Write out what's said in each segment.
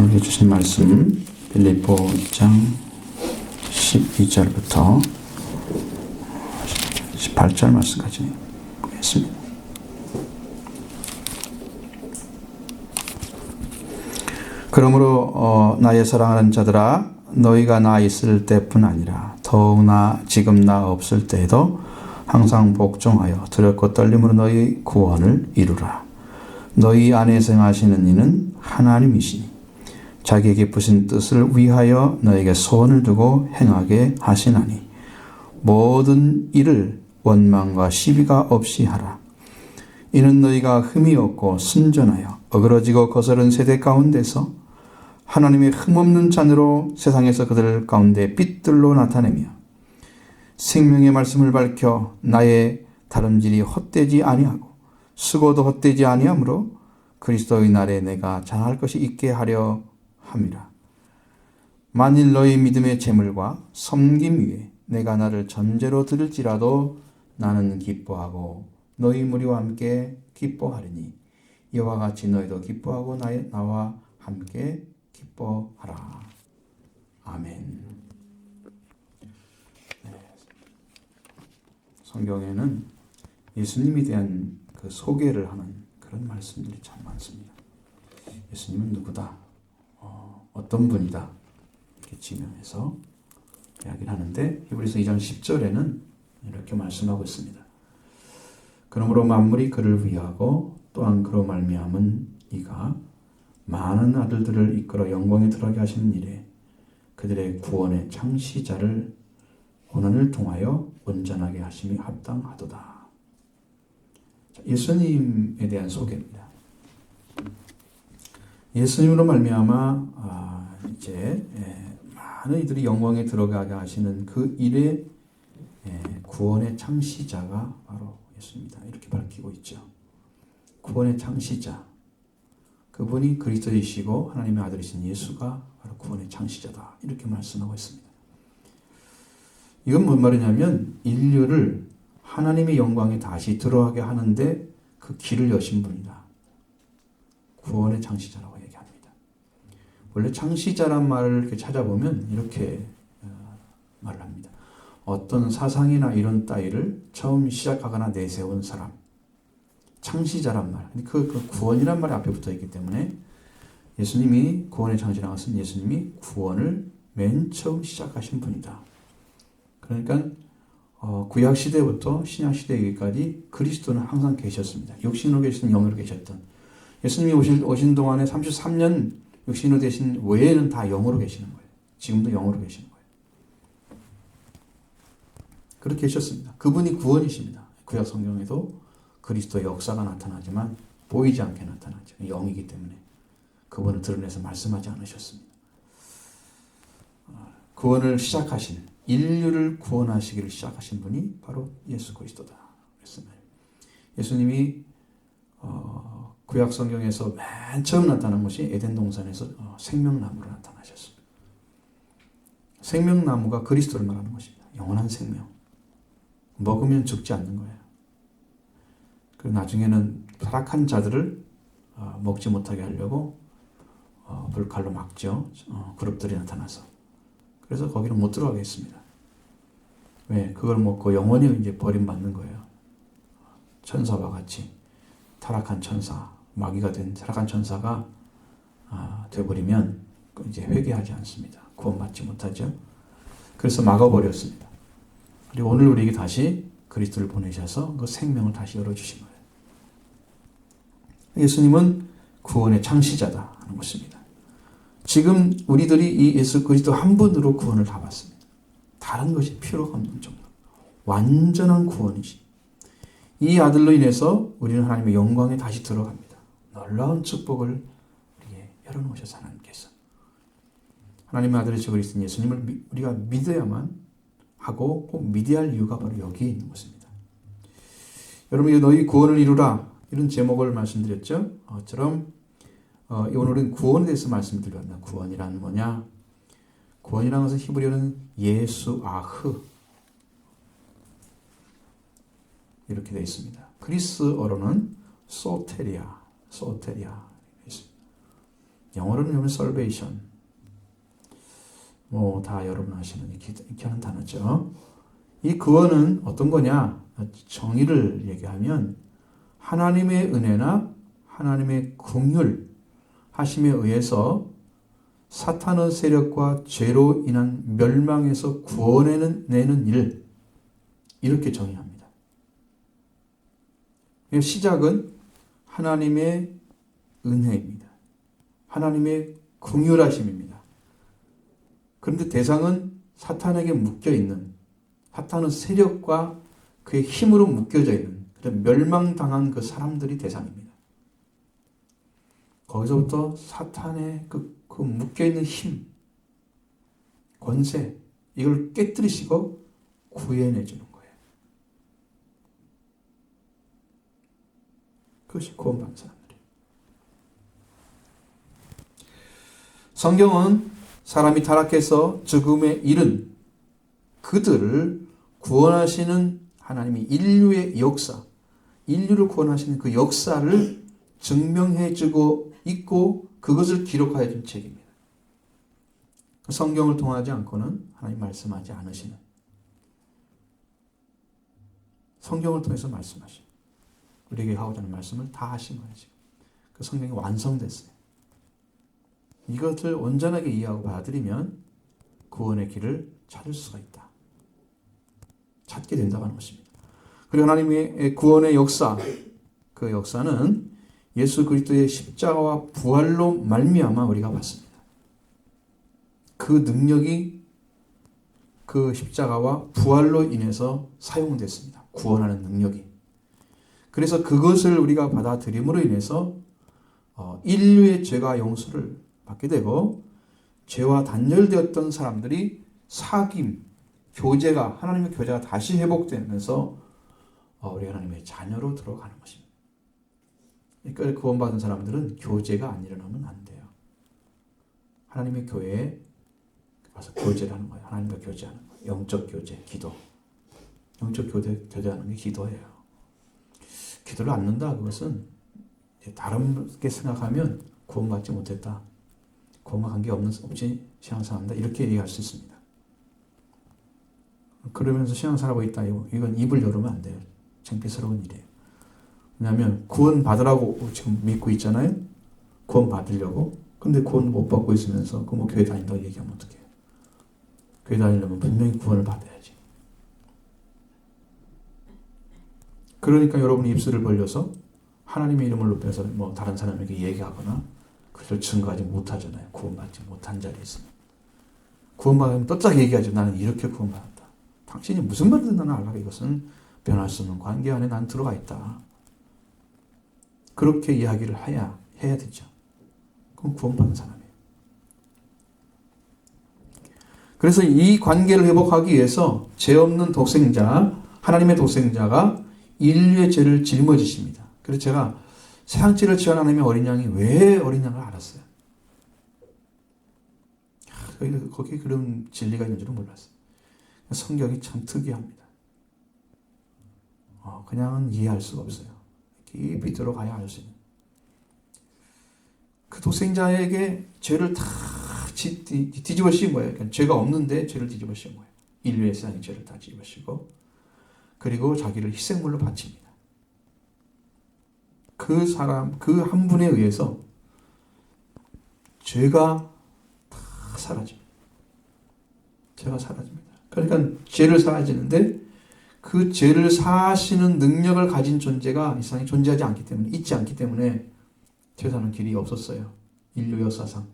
오늘 주신 말씀 빌립보 2장 12절부터 18절 말씀까지 보겠습니다. 그러므로 나의 사랑하는 자들아, 너희가 나 있을 때뿐 아니라 더구나 지금 나 없을 때에도 항상 복종하여 두렵고 떨림으로 너희 구원을 이루라. 너희 안에 생하시는 이는 하나님이시니 자기의 기쁘신 뜻을 위하여 너에게 소원을 두고 행하게 하시나니 모든 일을 원망과 시비가 없이 하라. 이는 너희가 흠이 없고 순전하여 어그러지고 거스른 세대 가운데서 하나님의 흠없는 잔으로 세상에서 그들 가운데 빛들로 나타내며 생명의 말씀을 밝혀 나의 다름질이 헛되지 아니하고 수고도 헛되지 아니하므로 그리스도의 날에 내가 자랑할 것이 있게 하려 함이라. 만일 너희 믿음의 재물과 섬김 위에 내가 나를 전제로 들을지라도 나는 기뻐하고 너희 무리와 함께 기뻐하리니 이와 같이 너희도 기뻐하고 나와 함께 기뻐하라. 아멘. 네. 성경에는 예수님에 대한 그 소개를 하는 그런 말씀들이 참 많습니다. 예수님은 누구다? 어떤 분이다? 이렇게 지명해서 이야기를 하는데 히브리서 2장 10절에는 이렇게 말씀하고 있습니다. 그러므로 만물이 그를 위하고 또한 그로 말미암은 이가 많은 아들들을 이끌어 영광에 들어가게 하시는 일에 그들의 구원의 창시자를 고난을 통하여 온전하게 하심이 합당하도다. 예수님에 대한 소개입니다. 예수님으로 말미암아 이제 많은 이들이 영광에 들어가게 하시는 그 일의 구원의 창시자가 바로 예수입니다. 이렇게 밝히고 있죠. 구원의 창시자, 그분이 그리스도이시고 하나님의 아들이신 예수가 바로 구원의 창시자다. 이렇게 말씀하고 있습니다. 이건 뭔 말이냐면 인류를 하나님의 영광에 다시 들어가게 하는데 그 길을 여신 분이다. 구원의 창시자라고 얘기합니다. 원래 창시자란 말을 이렇게 찾아보면 이렇게 말을 합니다. 어떤 사상이나 이런 따위를 처음 시작하거나 내세운 사람. 창시자란 말. 그 구원이란 말이 앞에 붙어 있기 때문에 예수님이 구원의 창시라는 것은 예수님이 구원을 맨 처음 시작하신 분이다. 그러니까 구약 시대부터 신약 시대까지 그리스도는 항상 계셨습니다. 육신으로 계시든 영으로 계셨던. 예수님이 오신 동안에 33년 육신으로 계신 외에는 다 영으로 계시는 거예요. 지금도 영으로 계시는 거예요. 그렇게 계셨습니다. 그분이 구원이십니다. 구약 성경에도 그리스도의 역사가 나타나지만 보이지 않게 나타나죠. 영이기 때문에 그분을 드러내서 말씀하지 않으셨습니다. 구원을 시작하신, 인류를 구원하시기를 시작하신 분이 바로 예수 그리스도다. 그랬습니다. 예수님이 구약 성경에서 맨 처음 나타난 것이 에덴 동산에서 생명나무로 나타나셨습니다. 생명나무가 그리스도를 말하는 것입니다. 영원한 생명. 먹으면 죽지 않는 거예요. 그리고 나중에는 타락한 자들을 먹지 못하게 하려고 불칼로 막죠. 그룹들이 나타나서. 그래서 거기는 못 들어가게 했습니다. 왜? 그걸 먹고 영원히 이제 버림받는 거예요. 천사와 같이 타락한 천사, 마귀가 된 타락한 천사가 되어버리면 이제 회개하지 않습니다. 구원받지 못하죠. 그래서 막아버렸습니다. 그리고 오늘 우리에게 다시 그리스도를 보내셔서 그 생명을 다시 열어주신 거예요. 예수님은 구원의 창시자다 하는 것입니다. 지금 우리들이 이 예수 그리스도 한 분으로 구원을 다 받습니다. 다른 것이 필요가 없는 정도. 완전한 구원이시. 이 아들로 인해서 우리는 하나님의 영광에 다시 들어갑니다. 놀라운 축복을 우리에게 열어놓으셔서 하나님께서. 하나님의 아들이시고 그리스도 예수님을 우리가 믿어야만 하고 꼭 믿어야 할 이유가 바로 여기에 있는 것입니다. 여러분, 너희 구원을 이루라. 이런 제목을 말씀드렸죠. 오늘은 구원에 대해서 말씀드렸나. 구원이란 뭐냐? 구원이라는 것은 히브리어는 예수아흐 이렇게 되어 있습니다. 그리스어로는 소테리아 있습니다. 영어로는 여러분 salvation. 다 여러분 아시는 이렇게 하는 단어죠. 이 구원은 어떤 거냐? 정의를 얘기하면 하나님의 은혜나 하나님의 긍휼 하심에 의해서 사탄의 세력과 죄로 인한 멸망에서 구원해내는 일, 이렇게 정의합니다. 시작은 하나님의 은혜입니다. 하나님의 긍휼하심입니다. 그런데 대상은 사탄에게 묶여있는, 사탄의 세력과 그의 힘으로 묶여져 있는, 멸망당한 그 사람들이 대상입니다. 거기서부터 사탄의 그 묶여있는 힘, 권세, 이걸 깨뜨리시고 구해내주는 거예요. 그것이 구원받은 사람들이에요. 성경은 사람이 타락해서 죽음에 이른 그들을 구원하시는 하나님의 인류의 역사, 인류를 구원하시는 그 역사를 증명해주고 있고 그것을 기록하여 준 책입니다. 성경을 통하지 않고는 하나님 말씀하지 않으시는, 성경을 통해서 말씀하시는, 우리에게 하고자 하는 말씀을 다 하신 거예요. 지금 그 성경이 완성됐어요. 이것을 온전하게 이해하고 받아들이면 구원의 길을 찾을 수가 있다. 찾게 된다고 하는 것입니다. 그리고 하나님의 구원의 역사, 그 역사는 예수 그리스도의 십자가와 부활로 말미암아 우리가 봤습니다. 그 능력이 그 십자가와 부활로 인해서 사용됐습니다. 구원하는 능력이. 그래서 그것을 우리가 받아들임으로 인해서 인류의 죄가 용서를 받게 되고 죄와 단절되었던 사람들이 사귐, 교제가, 하나님의 교제가 다시 회복되면서 우리 하나님의 자녀로 들어가는 것입니다. 그러니까 구원받은 사람들은 교제가 안 일어나면 안 돼요. 하나님의 교회에 가서 교제를 하는 거예요. 하나님과 교제하는 거예요. 영적 교제, 기도. 영적 교제하는 게 기도예요. 기도를 않는다, 그것은 다른게 생각하면 구원받지 못했다, 구원과 관계없이 신앙생활한다, 이렇게 얘기할 수 있습니다. 그러면서 신앙생활하고 있다, 이건 입을 열으면 안 돼요. 창피스러운 일이에요. 왜냐하면 구원 받으라고 지금 믿고 있잖아요. 구원 받으려고. 근데 구원 못 받고 있으면서 교회 다닌다고 얘기하면 어떡해요. 교회 다니려면 분명히 구원을 받아야지. 그러니까 여러분이 입술을 벌려서 하나님의 이름을 높여서 다른 사람에게 얘기하거나 그것을 증거하지 못하잖아요. 구원받지 못한 자리에 있으면. 구원받으면 또딱 얘기하죠. 나는 이렇게 구원받았다. 당신이 무슨 말을 듣나 알라. 이것은 변할 수 없는 관계 안에 난 들어가 있다. 그렇게 이야기를 해야 되죠. 그럼 구원받은 사람이에요. 그래서 이 관계를 회복하기 위해서 죄 없는 독생자, 하나님의 독생자가 인류의 죄를 짊어지십니다. 그래서 제가 세상 죄를 지은 하나님의 어린 양이 왜 어린 양을 알았어요. 거기에 그런 진리가 있는 줄은 몰랐어요. 성경이 참 특이합니다. 그냥은 이해할 수가 없어요. 깊이 들어가야 알 수 있는. 그 독생자에게 죄를 다 뒤집어 씌운 거예요. 그러니까 죄가 없는데 죄를 뒤집어 씌운 거예요. 인류의 세상의 죄를 다 뒤집어 씌우고, 그리고 자기를 희생물로 바칩니다. 그 사람, 그 한 분에 의해서 죄가 다 사라집니다. 죄가 사라집니다. 그러니까 죄를 사하지는데 그 죄를 사하시는 능력을 가진 존재가 이 세상에 존재하지 않기 때문에, 있지 않기 때문에 죄 사는 길이 없었어요. 인류 역사상.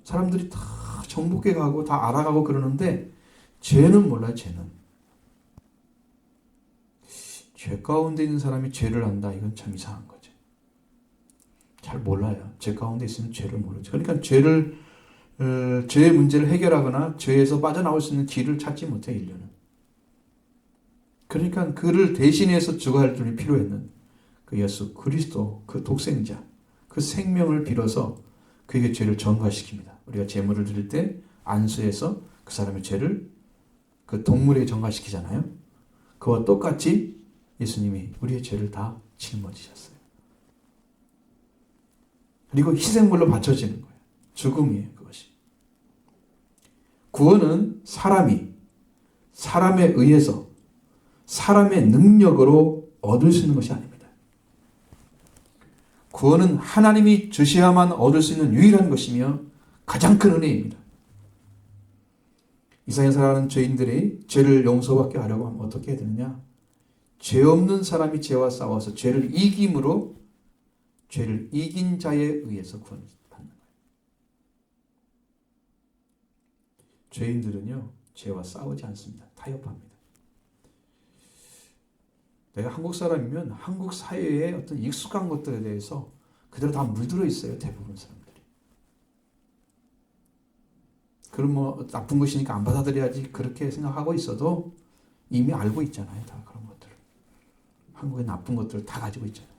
사람들이 다 정복해 가고 다 알아가고 그러는데 죄는 몰라요. 죄 가운데 있는 사람이 죄를 안다. 이건 참 이상한 거죠. 잘 몰라요. 죄 가운데 있으면 죄를 모르죠. 그러니까 죄의 문제를 해결하거나 죄에서 빠져나올 수 있는 길을 찾지 못해, 인류는. 그러니까 그를 대신해서 죽어야 할 분이 필요했는 그 예수 그리스도, 그 독생자, 그 생명을 빌어서 그에게 죄를 전가시킵니다. 우리가 제물을 드릴 때 안수해서 그 사람의 죄를 그 동물에게 전가시키잖아요. 그와 똑같이 예수님이 우리의 죄를 다 짊어지셨어요. 그리고 희생물로 바쳐지는 거예요. 죽음이에요, 그것이. 구원은 사람에 의해서 사람의 능력으로 얻을 수 있는 것이 아닙니다. 구원은 하나님이 주셔야만 얻을 수 있는 유일한 것이며 가장 큰 은혜입니다. 이 세상에 살아가는 죄인들이 죄를 용서받게 하려고 하면 어떻게 해야 되느냐? 죄 없는 사람이 죄와 싸워서 죄를 이김으로 죄를 이긴 자에 의해서 구원을 받는 거예요. 죄인들은요, 죄와 싸우지 않습니다. 타협합니다. 내가 한국 사람이면 한국 사회의 어떤 익숙한 것들에 대해서 그대로 다 물들어 있어요, 대부분 사람들이. 그럼 뭐 나쁜 것이니까 안 받아들여야지 그렇게 생각하고 있어도 이미 알고 있잖아요, 다 그런 것들을. 한국의 나쁜 것들을 다 가지고 있잖아요.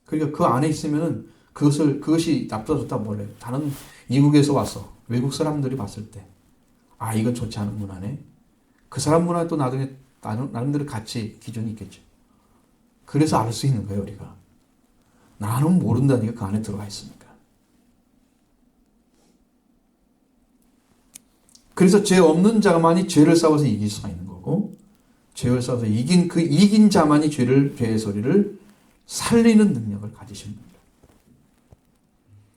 그러니까 그 안에 있으면은 그것이 나쁘다 좋다 몰라요. 다른 이국에서 와서 외국 사람들이 봤을 때, 아, 이건 좋지 않은 문화네. 그 사람 문화는 또 나름대로 가치 기준이 있겠죠. 그래서 알 수 있는 거예요, 우리가. 나는 모른다니까 그 안에 들어가 있으니까. 그래서 죄 없는 자만이 죄를 싸워서 이길 수가 있는 거고, 죄를 싸워서 이긴 자만이 죄의 소리를 살리는 능력을 가지신 분입니다.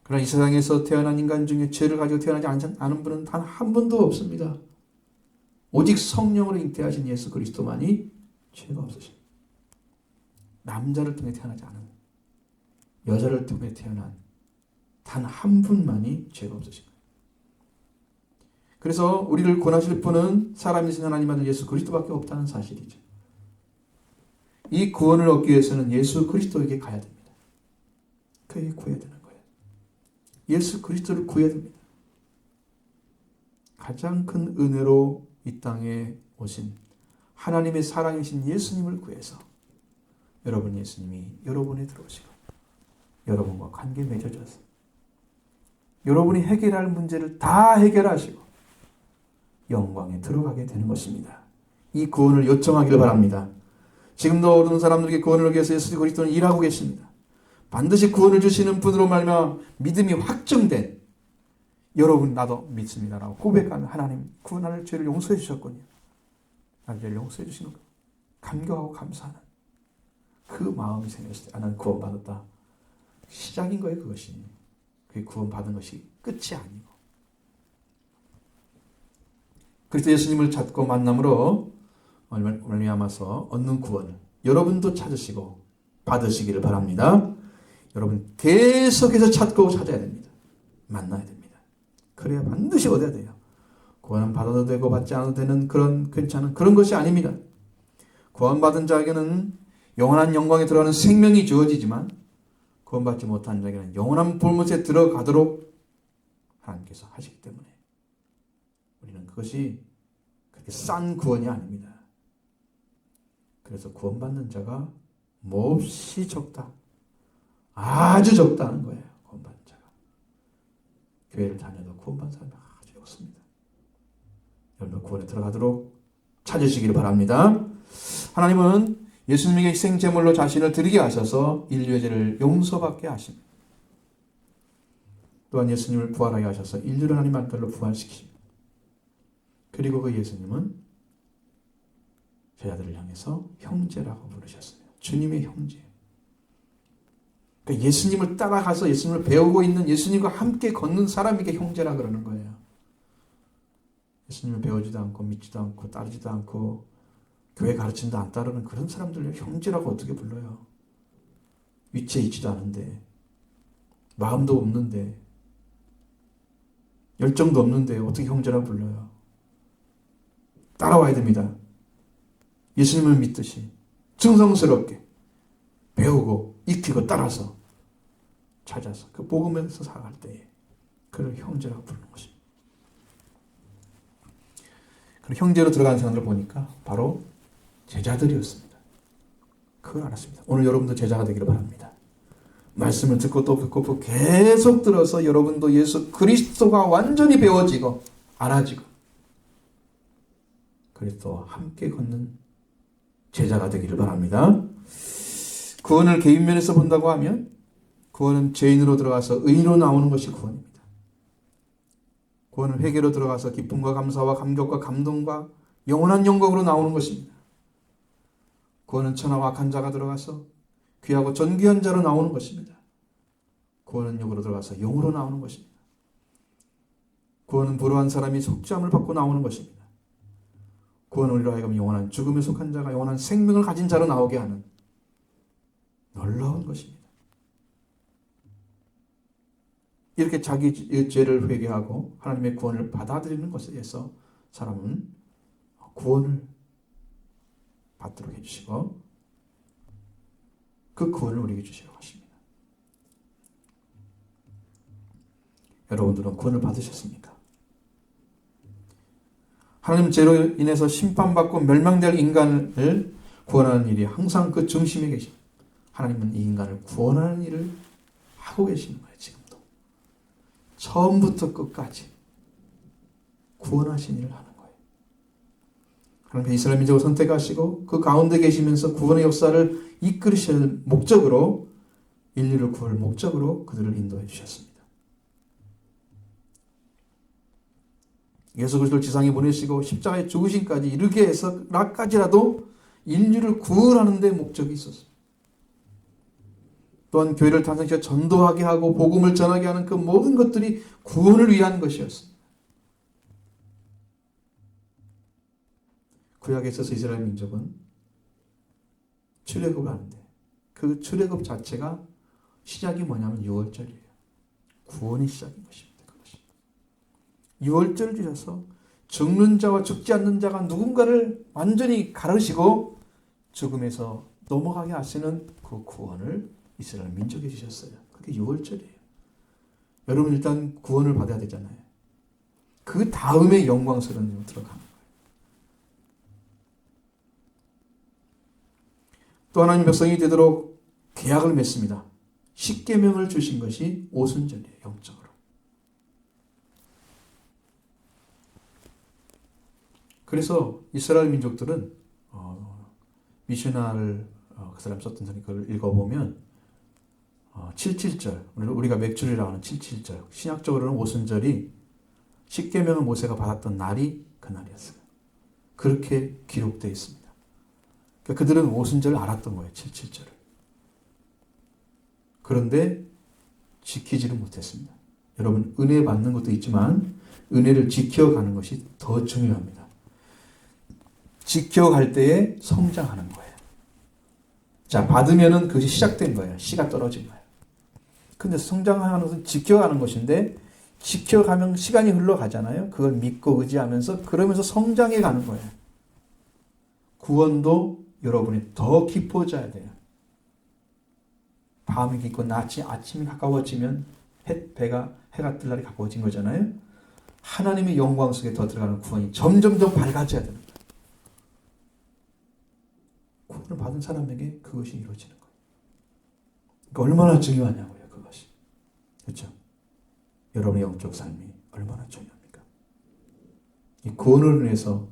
그러나 이 세상에서 태어난 인간 중에 죄를 가지고 태어나지 않은 분은 단 한 분도 없습니다. 오직 성령으로 잉태하신 예수 그리스도만이 죄가 없으십니다. 남자를 통해 태어나지 않은, 여자를 통해 태어난 단 한 분만이 죄가 없으십니다. 그래서 우리를 구원하실 분은 살아계신 하나님 아들 예수 그리스도밖에 없다는 사실이죠. 이 구원을 얻기 위해서는 예수 그리스도에게 가야 됩니다. 그에게 구해야 되는 거예요. 예수 그리스도를 구해야 됩니다. 가장 큰 은혜로 이 땅에 오신 하나님의 사랑이신 예수님을 구해서 여러분 예수님이 여러분에 들어오시고 여러분과 관계 맺어져서 여러분이 해결할 문제를 다 해결하시고 영광에 들어가게 되는 것입니다. 이 구원을 요청하기를 바랍니다. 지금도 어떤 사람들에게 구원을 얻기 위해서 예수 그리스도는 일하고 계십니다. 반드시 구원을 주시는 분으로 말미암아 믿음이 확정된 여러분 나도 믿습니다라고 고백하는 하나님 구원할 죄를 용서해 주셨군요. 나를 죄를 용서해 주시는 것 감격하고 감사하는 그 마음이 생겼을 때 나는 구원받았다. 시작인 거예요, 그것이. 그게 구원받은 것이 끝이 아니고. 그리스도 예수님을 찾고 만남으로 말미암아서 얻는 구원을 여러분도 찾으시고 받으시기를 바랍니다. 여러분 계속해서 찾고 찾아야 됩니다. 만나야 됩니다. 그래야 반드시 얻어야 돼요. 구원은 받아도 되고 받지 않아도 되는 그런 괜찮은 그런 것이 아닙니다. 구원받은 자에게는 영원한 영광에 들어가는 생명이 주어지지만 구원받지 못한 자에게는 영원한 불못에 들어가도록 하나님께서 하시기 때문에 우리는 그것이 그렇게 싼 구원이 아닙니다. 그래서 구원받는 자가 몹시 적다. 아주 적다는 거예요. 구원받는 자가. 교회를 다녀도 구원받는 사람이 아주 적습니다. 여러분 구원에 들어가도록 찾으시기를 바랍니다. 하나님은 예수님에게 희생제물로 자신을 드리게 하셔서 인류의 죄를 용서받게 하십니다. 또한 예수님을 부활하게 하셔서 인류를 하나님 아들로 부활시키십니다. 그리고 그 예수님은 제자들을 향해서 형제라고 부르셨어요. 주님의 형제. 그러니까 예수님을 따라가서 예수님을 배우고 있는 예수님과 함께 걷는 사람에게 형제라 그러는 거예요. 예수님을 배우지도 않고 믿지도 않고 따르지도 않고 교회 가르침도 안 따르는 그런 사람들을 형제라고 어떻게 불러요? 위치에 있지도 않은데 마음도 없는데 열정도 없는데 어떻게 형제라고 불러요? 따라와야 됩니다. 예수님을 믿듯이 정성스럽게 배우고 익히고 따라서 찾아서 그 복음에서 살아갈 때에 그를 형제라고 부르는 것입니다. 그 형제로 들어간 사람들 보니까 바로 제자들이었습니다. 그걸 알았습니다. 오늘 여러분도 제자가 되기를 바랍니다. 말씀을 듣고 또 듣고 계속 들어서 여러분도 예수 그리스도가 완전히 배워지고 알아지고 그리스도와 함께 걷는 제자가 되기를 바랍니다. 구원을 개인면에서 본다고 하면 구원은 죄인으로 들어가서 의인으로 나오는 것이 구원입니다. 구원은 회개로 들어가서 기쁨과 감사와 감격과 감동과 영원한 영광으로 나오는 것입니다. 구원은 천하와 악한 자가 들어가서 귀하고 존귀한 자로 나오는 것입니다. 구원은 육으로 들어가서 영으로 나오는 것입니다. 구원은 불의한 사람이 속죄함을 받고 나오는 것입니다. 구원은 우리로 하여금 영원한 죽음에 속한 자가 영원한 생명을 가진 자로 나오게 하는 놀라운 것입니다. 이렇게 자기 죄를 회개하고 하나님의 구원을 받아들이는 것에 의해서 사람은 구원을 받도록 해주시고 그 구원을 우리에게 주시려고 하십니다. 여러분들은 구원을 받으셨습니까? 하나님 죄로 인해서 심판받고 멸망될 인간을 구원하는 일이 항상 그 중심에 계십니다. 하나님은 이 인간을 구원하는 일을 하고 계시는 거예요. 지금도. 처음부터 끝까지 구원하신 일을 하는 거예요. 하나님께서 이스라엘 민족을 선택하시고 그 가운데 계시면서 구원의 역사를 이끌으실 목적으로 인류를 구할 목적으로 그들을 인도해 주셨습니다. 예수 그리스도를 지상에 보내시고 십자가에 죽으심까지 이르게 해서까지라도 인류를 구원하는 데 목적이 있었습니다. 또한 교회를 탄생시켜 전도하게 하고 복음을 전하게 하는 그 모든 것들이 구원을 위한 것이었습니다. 구약에 있어서 이스라엘 민족은 출애굽을 하는데 그 출애굽 자체가 시작이 뭐냐면 6월절이에요. 구원이 시작인 것입니다. 그것이. 6월절을 주셔서 죽는 자와 죽지 않는 자가 누군가를 완전히 가르시고 죽음에서 넘어가게 하시는 그 구원을 이스라엘 민족에 주셨어요. 그게 6월절이에요. 여러분 일단 구원을 받아야 되잖아요. 그 다음에 영광스러운 일로 들어가는 거예요. 또 하나님 백성이 되도록 계약을 맺습니다. 십계명을 주신 것이 오순절이에요. 영적으로. 그래서 이스라엘 민족들은 미슈나를 그 사람 썼던 사람이 그걸 읽어보면 77절, 우리가 맥주리라고 하는 77절, 신약적으로는 오순절이 십계명을 모세가 받았던 날이 그날이었어요. 그렇게 기록되어 있습니다. 그러니까 그들은 오순절을 알았던 거예요. 77절을. 그런데 지키지를 못했습니다. 여러분 은혜 받는 것도 있지만 은혜를 지켜가는 것이 더 중요합니다. 지켜갈 때에 성장하는 거예요. 자, 받으면은 그것이 시작된 거예요. 씨가 떨어진 거예요. 근데 성장하는 것은 지켜가는 것인데 지켜가면 시간이 흘러가잖아요. 그걸 믿고 의지하면서 그러면서 성장해 가는 거예요. 구원도 여러분이 더 깊어져야 돼요. 밤이 깊고 낮이 아침이 가까워지면 해가 뜰 날이 가까워진 거잖아요. 하나님의 영광 속에 더 들어가는 구원이 점점 더 밝아져야 됩니다. 구원을 받은 사람에게 그것이 이루어지는 거예요. 그러니까 얼마나 중요하냐고요, 그것이. 그렇죠? 여러분의 영적 삶이 얼마나 중요합니까? 이 구원을 인해서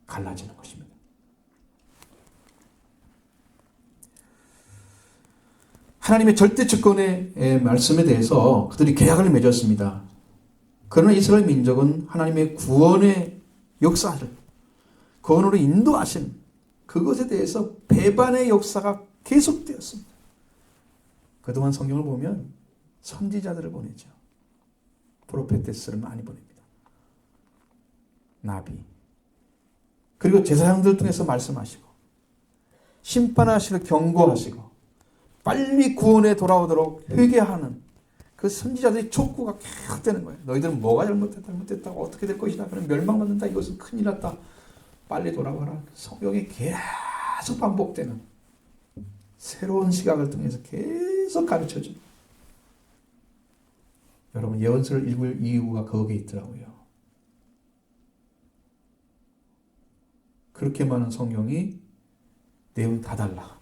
갈라지는 것입니다. 하나님의 절대 주권의 말씀에 대해서 그들이 계약을 맺었습니다. 그러나 이스라엘 민족은 하나님의 구원의 역사를 구원으로 인도하신 그것에 대해서 배반의 역사가 계속되었습니다. 그동안 성경을 보면 선지자들을 보내죠. 프로페테스를 많이 보냅니다. 나비. 그리고 제사장들 통해서 말씀하시고 심판하시고 경고하시고 빨리 구원에 돌아오도록 회개하는 그 선지자들의 촉구가 계속 되는 거예요. 너희들은 뭐가 잘못됐다 어떻게 될 것이다. 그럼 멸망받는다. 이것은 큰일 났다. 빨리 돌아와라. 성경에 계속 반복되는 새로운 시각을 통해서 계속 가르쳐줍니다. 여러분 예언서를 읽을 이유가 거기에 있더라고요. 그렇게 많은 성경이 내용이 다 달라.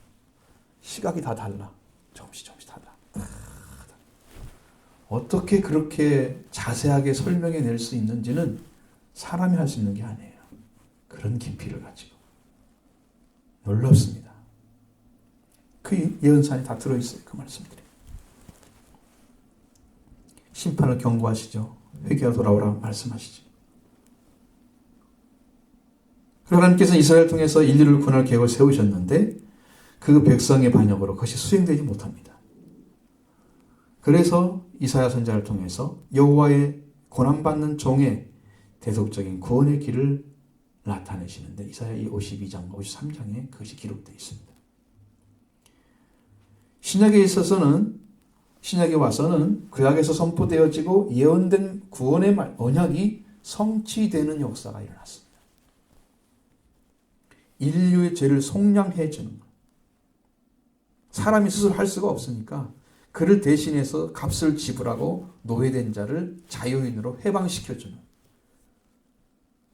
시각이 다 달라. 조금씩 달라. 어떻게 그렇게 자세하게 설명해 낼 수 있는지는 사람이 할 수 있는 게 아니에요. 그런 깊이를 가지고. 놀랍습니다. 그 예언서 안에 다 들어있어요. 그 말씀들이. 심판을 경고하시죠. 회개하러 돌아오라 말씀하시죠. 그리고 하나님께서 이스라엘을 통해서 인류를 구원할 계획을 세우셨는데 그 백성의 반역으로 그것이 수행되지 못합니다. 그래서 이사야 선지자를 통해서 여호와의 고난받는 종의 대속적인 구원의 길을 나타내시는데 이사야 52장, 53장에 그것이 기록되어 있습니다. 신약에 와서는 구약에서 선포되어지고 예언된 구원의 언약이 성취되는 역사가 일어났습니다. 인류의 죄를 속량해 주는 것. 사람이 스스로 할 수가 없으니까 그를 대신해서 값을 지불하고 노예된 자를 자유인으로 해방시켜주는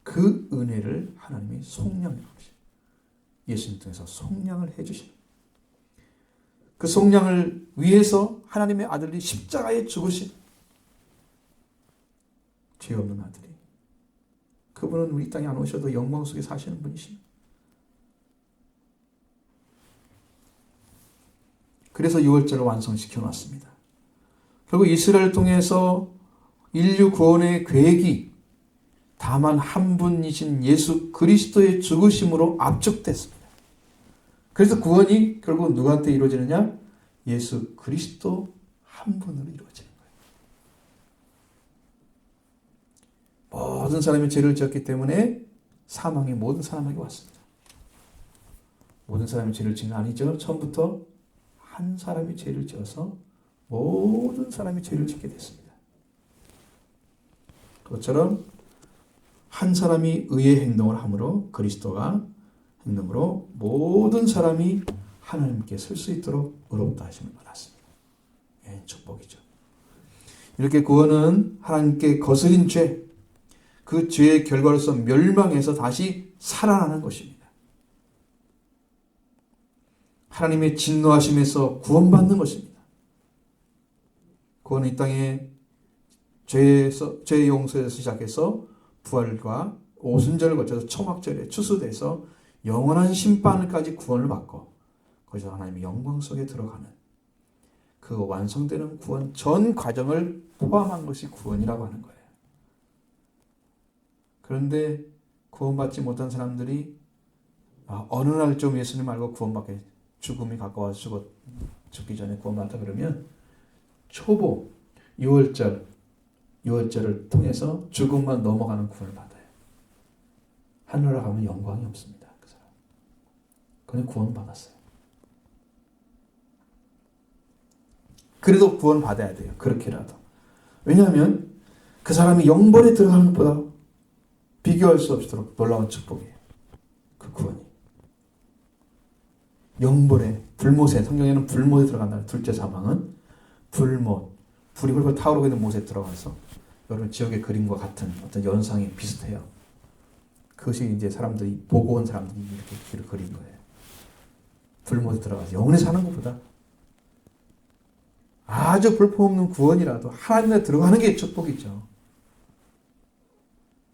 그 은혜를 하나님이 속량해 주십니다. 예수님 통해서 속량을 해주십니다. 그 속량을 위해서 하나님의 아들이 십자가에 죽으신 죄 없는 아들이, 그분은 우리 땅에 안 오셔도 영광 속에 사시는 분이십니다. 그래서 6월절을 완성시켜 놨습니다. 결국 이스라엘을 통해서 인류 구원의 계획이 다만 한 분이신 예수 그리스도의 죽으심으로 압축됐습니다. 그래서 구원이 결국 누구한테 이루어지느냐? 예수 그리스도 한 분으로 이루어지는 거예요. 모든 사람이 죄를 지었기 때문에 사망이 모든 사람에게 왔습니다. 모든 사람이 죄를 지은 건 아니죠. 처음부터 한 사람이 죄를 지어서 모든 사람이 죄를 짓게 됐습니다. 그것처럼 한 사람이 의의 행동을 함으로 그리스도가 행동으로 모든 사람이 하나님께 설 수 있도록 의롭다 하심을 받았습니다. 예, 축복이죠. 이렇게 구원은 하나님께 거스린 죄, 그 죄의 결과로서 멸망해서 다시 살아나는 것입니다. 하나님의 진노하심에서 구원받는 것입니다. 구원은 이 땅에 죄 용서에서 시작해서 부활과 오순절을 거쳐서 초막절에 추수돼서 영원한 심판까지 구원을 받고 거기서 하나님의 영광 속에 들어가는 그 완성되는 구원 전 과정을 포함한 것이 구원이라고 하는 거예요. 그런데 구원받지 못한 사람들이 어느 날 좀 예수님 알고 구원받게, 죽음이 가까워서 죽기 전에 구원받다 그러면 초보 6월절을 통해서 죽음만 넘어가는 구원을 받아요. 하늘나라 가면 영광이 없습니다. 그 사람. 그냥 구원 받았어요. 그래도 구원 받아야 돼요. 그렇게라도. 왜냐하면 그 사람이 영벌에 들어가는 것보다 비교할 수 없도록 놀라운 축복이에요. 그 구원이. 영벌에, 불못에, 성경에는 불못에 들어간다. 둘째 사망은 불못, 불이 훌훌 타오르고 있는 못에 들어가서 여러분 지역의 그림과 같은 어떤 연상이 비슷해요. 그것이 이제 사람들이 보고 온 사람들이 이렇게 길을 그린 거예요. 불못에 들어가서 영원히 사는 것보다 아주 볼품없는 구원이라도 하나님에 들어가는 게 축복이죠.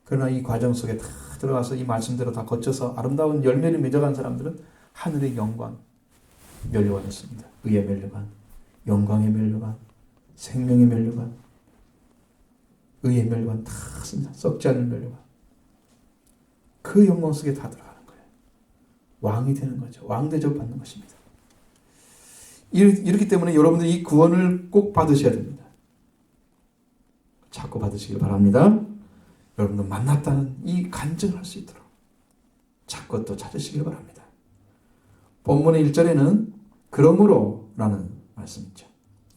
그러나 이 과정 속에 다 들어가서 이 말씀대로 다 거쳐서 아름다운 열매를 맺어간 사람들은 하늘의 영광, 멸류관이었습니다. 의의 멸류관, 영광의 멸류관, 생명의 멸류관, 의의 멸류관 다 씁니다. 썩지 않는 멸류관. 그 영광 속에 다 들어가는 거예요. 왕이 되는 거죠. 왕 대접 받는 것입니다. 이렇기 때문에 여러분들 이 구원을 꼭 받으셔야 됩니다. 자꾸 받으시길 바랍니다. 여러분들 만났다는 이 간증을 할 수 있도록 자꾸 또 찾으시길 바랍니다. 본문의 1절에는 그러므로 라는 말씀이 있죠.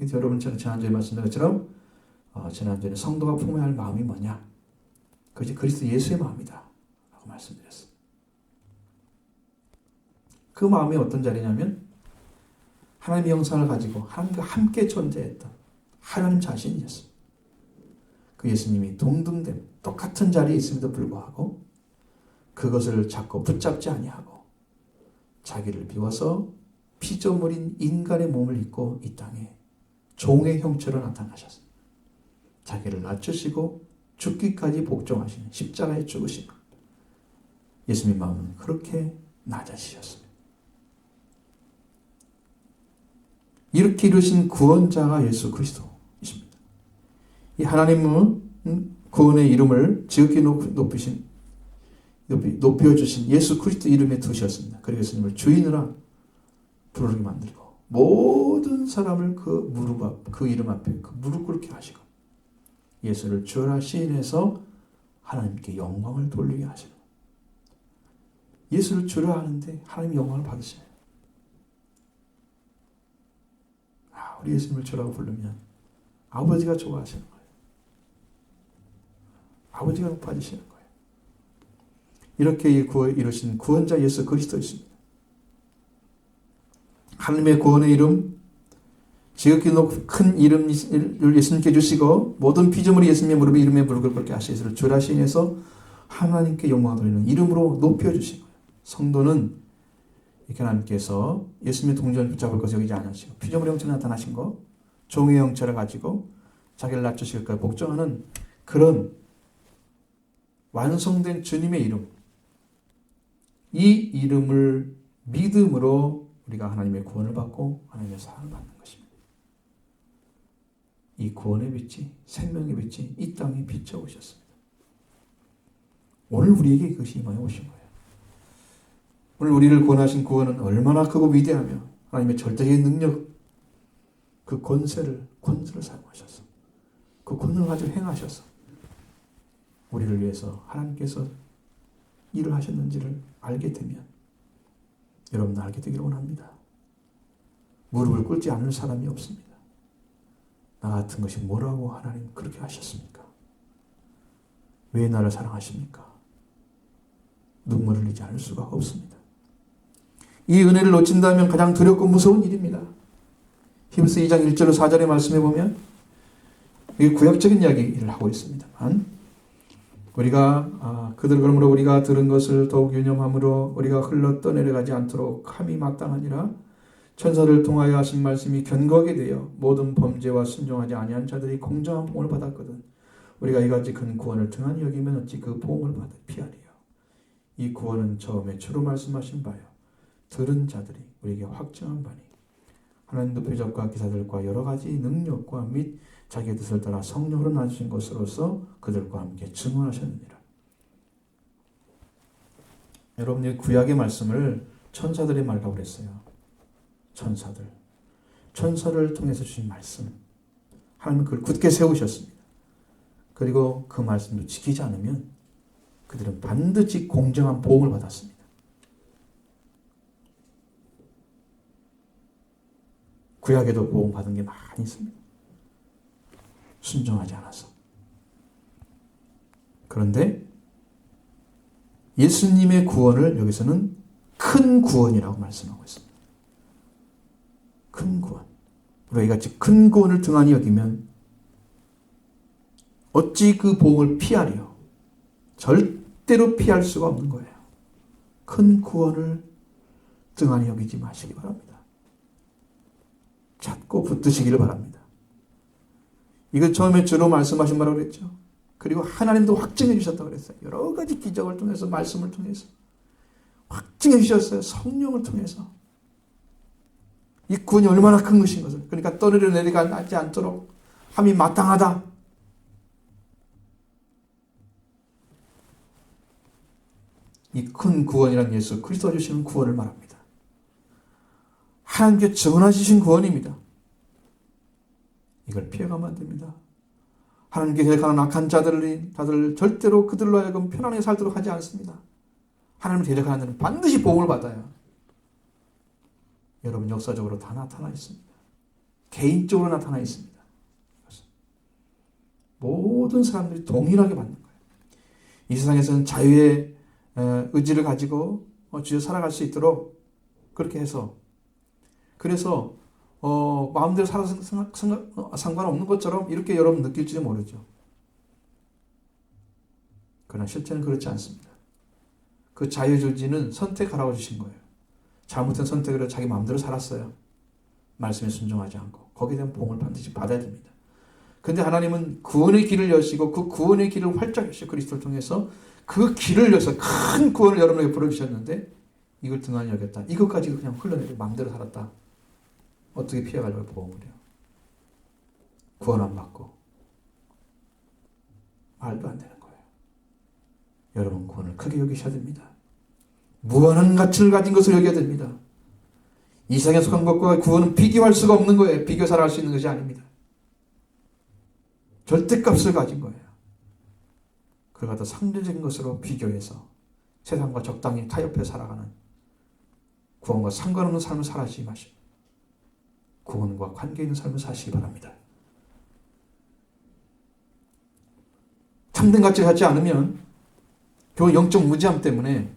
여러분처럼 지난주에 말씀드린 것처럼 지난주에 성도가 품어야 할 마음이 뭐냐? 그것이 그리스도 예수의 마음이다 라고 말씀드렸습니다. 그 마음이 어떤 자리냐면 하나님의 형상을 가지고 하나님과 함께 존재했던 하나님 자신이었습니다. 그 예수님이 동등됨, 똑같은 자리에 있음에도 불구하고 그것을 자꾸 붙잡지 아니하고 자기를 비워서 피조물인 인간의 몸을 입고 이 땅에 종의 형체로 나타나셨습니다. 자기를 낮추시고 죽기까지 복종하시는 십자가에 죽으신 것. 예수님 마음은 그렇게 낮아지셨습니다. 이렇게 이루신 구원자가 예수 그리스도이십니다. 이 하나님은 구원의 이름을 지극히 높여주신 예수 그리스도 이름에 두셨습니다. 그리고 예수님을 주인으로 부르게 만들고 모든 사람을 그 이름 앞에 무릎 꿇게 하시고 예수를 주라 시인해서 하나님께 영광을 돌리게 하시고 예수를 주라 하는데 하나님 영광을 받으셔요. 우리 예수님을 주라고 부르면 아버지가 좋아하시는 거예요. 아버지가 높아지시는 거예요. 이렇게 이루신 구원자 예수 그리스도이십니다. 하나님의 구원의 이름, 지극히 큰 이름을 예수님께 주시고 모든 피조물이 예수님의 무릎에 이름에 무릎을 꿇게 하시 예수를 주라 시인해서 하나님께 영광을 돌리는 이름으로 높여주신 거예요. 성도는 이렇게 하나님께서 예수님의 동전 붙잡을 것을 여기지 않으시고 피조물의 형체로 나타나신 거, 종의 형체를 가지고 자기를 낮추실 것 복종하는 그런 완성된 주님의 이름, 이 이름을 믿음으로 우리가 하나님의 구원을 받고 하나님의 사랑을 받는 것입니다. 이 구원의 빛이, 생명의 빛이 이 땅에 비춰오셨습니다. 오늘 우리에게 이것이 임하여 오신 거예요. 오늘 우리를 구원하신 구원은 얼마나 크고 위대하며 하나님의 절대적인 능력, 그 권세를 사용하셔서 그 권능을 가지고 행하셔서 우리를 위해서 하나님께서 일을 하셨는지를 알게 되면 여러분도 알게 되기를 원합니다. 무릎을 꿇지 않을 사람이 없습니다. 나 같은 것이 뭐라고 하나님 그렇게 하셨습니까? 왜 나를 사랑하십니까? 눈물을 흘리지 않을 수가 없습니다. 이 은혜를 놓친다면 가장 두렵고 무서운 일입니다. 히브리서 2장 1절로 4절의 말씀에 보면 이게 구약적인 이야기를 하고 있습니다만 우리가 그러므로 우리가 들은 것을 더욱 유념함으로 우리가 흘러 떠내려가지 않도록 함이 마땅하니라. 천사를 통하여 하신 말씀이 견고하게 되어 모든 범죄와 순종하지 아니한 자들이 공정한 보응을 받았거든. 우리가 이같이 큰 구원을 등한히 여기면 어찌 그 보응을 피하리요. 이 구원은 처음에 주로 말씀하신 바요 들은 자들이 우리에게 확증한 바니 하나님도 표적과 기사들과 여러 가지 능력과 및 자기의 뜻을 따라 성령으로 나주신 것으로서 그들과 함께 증언하셨느니라. 여러분이 구약의 말씀을 천사들의 말이라고 그랬어요. 천사를 통해서 주신 말씀, 하나님은 그걸 굳게 세우셨습니다. 그리고 그 말씀을 지키지 않으면 그들은 반드시 공정한 보응을 받았습니다. 구약에도 보응받은 게 많이 있습니다. 순종하지 않아서. 그런데 예수님의 구원을 여기서는 큰 구원이라고 말씀하고 있습니다. 큰 구원. 우리가 이같이 큰 구원을 등한히 여기면 어찌 그 보응을 피하리요? 절대로 피할 수가 없는 거예요. 큰 구원을 등한히 여기지 마시기 바랍니다. 찾고 붙드시기를 바랍니다. 이거 처음에 주로 말씀하신 바라고 그랬죠. 그리고 하나님도 확증해 주셨다고 그랬어요. 여러 가지 기적을 통해서 말씀을 통해서 확증해 주셨어요. 성령을 통해서. 이 구원이 얼마나 큰 것인 것을. 그러니까 떠내려 내려가지 않도록 함이 마땅하다. 이 큰 구원이란 예수 그리스도가 주시는 구원을 말합니다. 하나님께 증언하시신 구원입니다. 이걸 피해가면 안 됩니다. 하나님께 대적하는 악한 자들을 절대로 그들로 하여금 편안하게 살도록 하지 않습니다. 하나님을 대적하는 자는 반드시 보응을 받아요. 여러분 역사적으로 다 나타나 있습니다. 개인적으로 나타나 있습니다. 모든 사람들이 동일하게 받는 거예요. 이 세상에서는 자유의 의지를 가지고 주여 살아갈 수 있도록 그렇게 해서 그래서 마음대로 살아서 상관없는 것처럼 이렇게 여러분 느낄지 모르죠. 그러나 실제는 그렇지 않습니다. 그 자유주의는 선택하라고 주신 거예요. 잘못된 선택으로 자기 마음대로 살았어요. 말씀에 순종하지 않고 거기에 대한 보응을 반드시 받아야 됩니다. 그런데 하나님은 구원의 길을 여시고 그 구원의 길을 활짝 여시고 그리스도를 통해서 그 길을 여서 큰 구원을 여러분에게 부어주셨는데 이걸 등한히 여겼다. 이것까지 그냥 흘러내리고 마음대로 살았다. 어떻게 피해가려고 보험을 해요. 구원 안 받고 말도 안 되는 거예요. 여러분 구원을 크게 여기셔야 됩니다. 무한한 가치를 가진 것을 여겨야 됩니다. 이 세상에 속한 것과 구원은 비교할 수가 없는 거예요. 비교사를 할 수 있는 것이 아닙니다. 절대값을 가진 거예요. 그걸 갖다 상대적인 것으로 비교해서 세상과 적당히 타협해 살아가는 구원과 상관없는 삶을 살아가지 마시고 구원과 관계 있는 삶을 사시기 바랍니다. 참된 가치를 갖지 않으면 결국 영적 무지함 때문에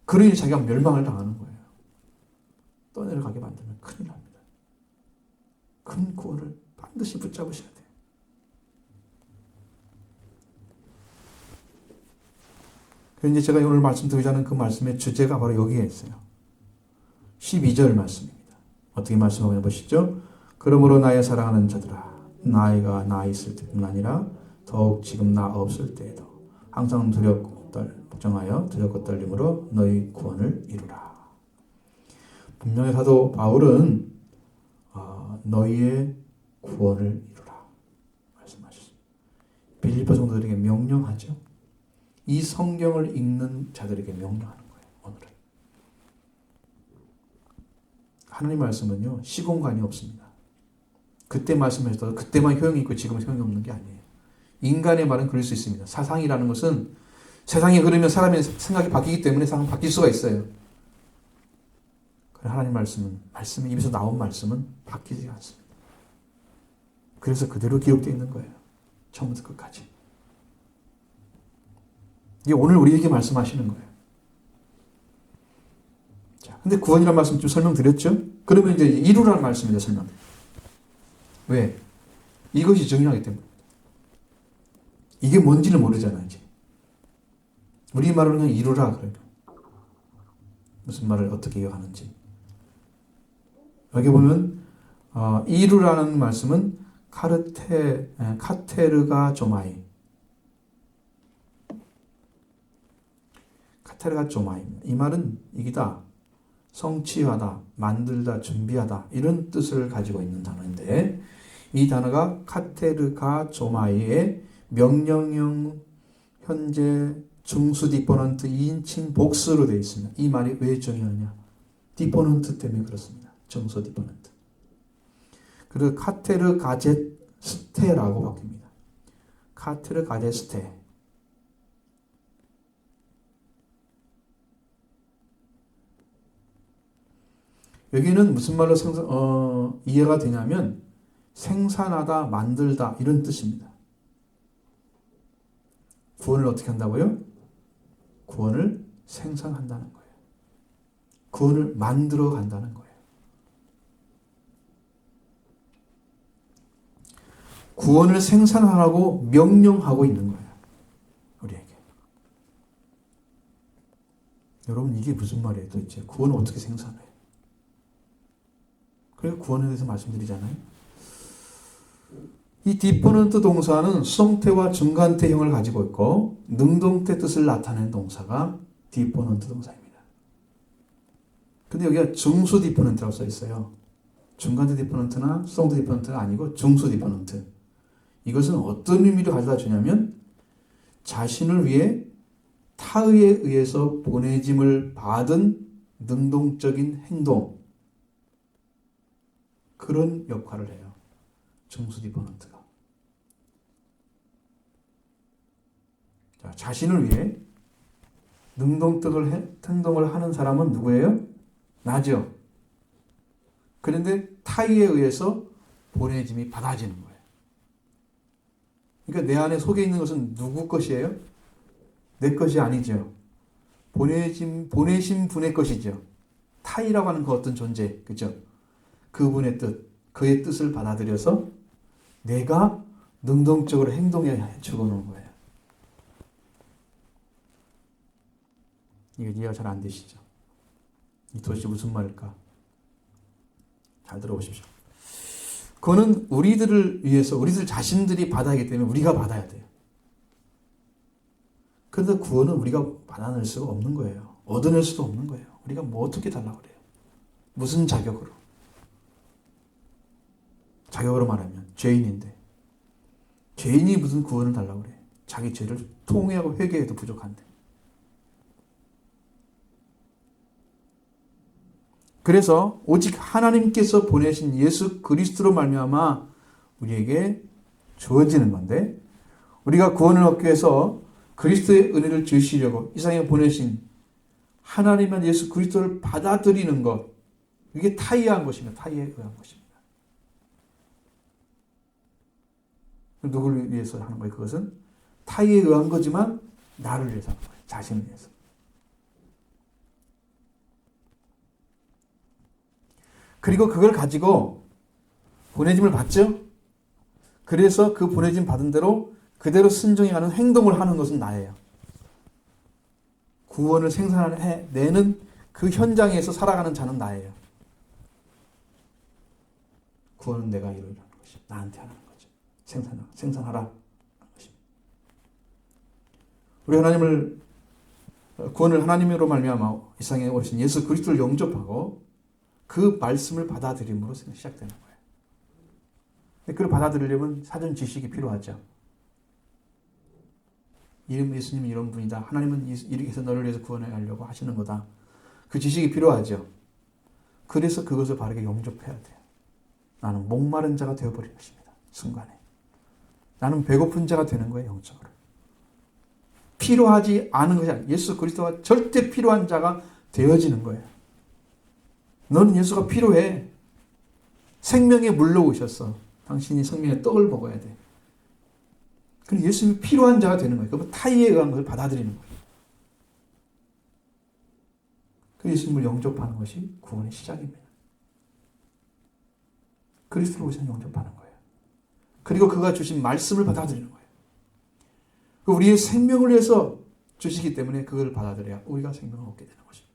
그러니 자기가 멸망을 당하는 거예요. 떠내려가게 만들면 큰일 납니다. 큰 구원을 반드시 붙잡으셔야 돼요. 그런데 제가 오늘 말씀드리자는 그 말씀의 주제가 바로 여기에 있어요. 12절 말씀입니다. 어떻게 말씀하고 보시죠? 그러므로 나의 사랑하는 자들아, 나이가 나 있을 때뿐 아니라 더욱 지금 나 없을 때에도 항상 두렵고 걱정하여 두렵고 떨림으로 너희 구원을 이루라. 분명히 사도 바울은 너희의 구원을 이루라 말씀하셨습니다. 빌립보 성도들에게 명령하죠. 이 성경을 읽는 자들에게 명령하는 거예요. 오늘은 하나님 말씀은요 시공간이 없습니다. 그때 말씀하셨다가 그때만 효용이 있고 지금은 효용이 없는 게 아니에요. 인간의 말은 그럴 수 있습니다. 사상이라는 것은 세상이 흐르면 사람의 생각이 바뀌기 때문에 사람은 바뀔 수가 있어요. 그러나 하나님 말씀은 입에서 나온 말씀은 바뀌지 않습니다. 그래서 그대로 기록되어 있는 거예요. 처음부터 끝까지. 이게 오늘 우리에게 말씀하시는 거예요. 자, 근데 구원이라는 말씀 좀 설명드렸죠? 그러면 이제 이루라는 말씀이죠, 설명. 왜? 이것이 중요하기 때문에. 이게 뭔지를 모르잖아요, 이제. 우리말로는 그냥 이루라 그래요. 무슨 말을 어떻게 이해하는지. 여기 보면 이루라는 말씀은 카테르가 조마이. 카테르가 조마이입니다. 이 말은 이기다, 성취하다, 만들다, 준비하다 이런 뜻을 가지고 있는 단어인데 이 단어가 카테르가 조마이의 명령형 현재 중수 디포넌트 2인칭 복수로 되어 있습니다. 이 말이 왜 중요하냐? 디포넌트 때문에 그렇습니다. 정수 디포넌트. 그리고 카테르 가제스테라고 바뀝니다. 카테르 가제스테. 여기는 무슨 말로 이해가 되냐면 생산하다, 만들다 이런 뜻입니다. 구원을 어떻게 한다고요? 구원을 생산한다는 거예요. 구원을 만들어 간다는 거예요. 구원을 생산하라고 명령하고 있는 거예요. 우리에게. 여러분 이게 무슨 말이에요 도대체? 구원을 어떻게 생산해요? 그래서 구원에 대해서 말씀드리잖아요. 이 디포넌트 동사는 수동태와 중간태형을 가지고 있고 능동태 뜻을 나타내는 동사가 디포넌트 동사입니다. 근데 여기가 중수 디포넌트라고 써 있어요. 중간태 디포넌트나 수동태 디포넌트가 아니고 중수 디포넌트. 이것은 어떤 의미를 가져다 주냐면 자신을 위해 타의에 의해서 보내짐을 받은 능동적인 행동, 그런 역할을 해요. 중수 디포넌트가. 자, 자신을 위해 행동을 하는 사람은 누구예요? 나죠. 그런데 타의에 의해서 보내짐이 받아지는 거예요. 그러니까 내 안에 속에 있는 것은 누구 것이에요? 내 것이 아니죠. 보내신 분의 것이죠. 타의라고 하는 그 어떤 존재, 그죠? 그분의 뜻, 그의 뜻을 받아들여서 내가 능동적으로 행동해 주고는 거예요. 이게 이해가 잘 안 되시죠? 이 도대체 무슨 말일까? 잘 들어보십시오. 그거는 우리들을 위해서 우리들 자신들이 받아야 하기 때문에 우리가 받아야 돼요. 그런데 구원은 우리가 받아낼 수가 없는 거예요. 얻어낼 수도 없는 거예요. 우리가 뭐 어떻게 달라고 그래요? 무슨 자격으로? 자격으로 말하면 죄인인데 죄인이 무슨 구원을 달라고 그래요? 자기 죄를 통회하고 회개해도 부족한데. 그래서 오직 하나님께서 보내신 예수 그리스도로 말미암아 우리에게 주어지는 건데, 우리가 구원을 얻기 위해서 그리스도의 은혜를 주시려고 이 세상에 보내신 하나님의 예수 그리스도를 받아들이는 것, 이게 타이에 의한 것입니다. 타이에 의한 것입니다. 누구를 위해서 하는 거예요? 그것은 타이에 의한 거지만 나를 위해서 하는 거예요. 자신을 위해서. 그리고 그걸 가지고 보내짐을 받죠. 그래서 그 보내짐 받은 대로 그대로 순종해가는 행동을 하는 것은 나예요. 구원을 생산해내는 그 현장에서 살아가는 자는 나예요. 구원은 내가 이루라는 것이 나한테 하는 거죠. 생산하라. 우리 하나님을 구원을 하나님으로 말미암아 이 세상에 오신 예수 그리스도를 영접하고 그 말씀을 받아들임으로 시작되는 거예요. 그걸 받아들이려면 사전 지식이 필요하죠. 예수님은 이런 분이다. 하나님은 이렇게 해서 너를 위해서 구원해 하려고 하시는 거다. 그 지식이 필요하죠. 그래서 그것을 바르게 영접해야 돼요. 나는 목마른 자가 되어버리는 것입니다. 순간에. 나는 배고픈 자가 되는 거예요. 영적으로. 필요하지 않은 것이 아니라 예수 그리스도가 절대 필요한 자가 되어지는 거예요. 너는 예수가 필요해. 생명에 물러오셨어. 당신이 생명의 떡을 먹어야 돼. 그럼 예수님이 필요한 자가 되는 거예요. 그러면 타이에 의한 것을 받아들이는 거예요. 그 예수님을 영접하는 것이 구원의 시작입니다. 그리스도로 우선 영접하는 거예요. 그리고 그가 주신 말씀을 받아들이는 거예요. 우리의 생명을 위해서 주시기 때문에 그걸 받아들여야 우리가 생명을 얻게 되는 것입니다.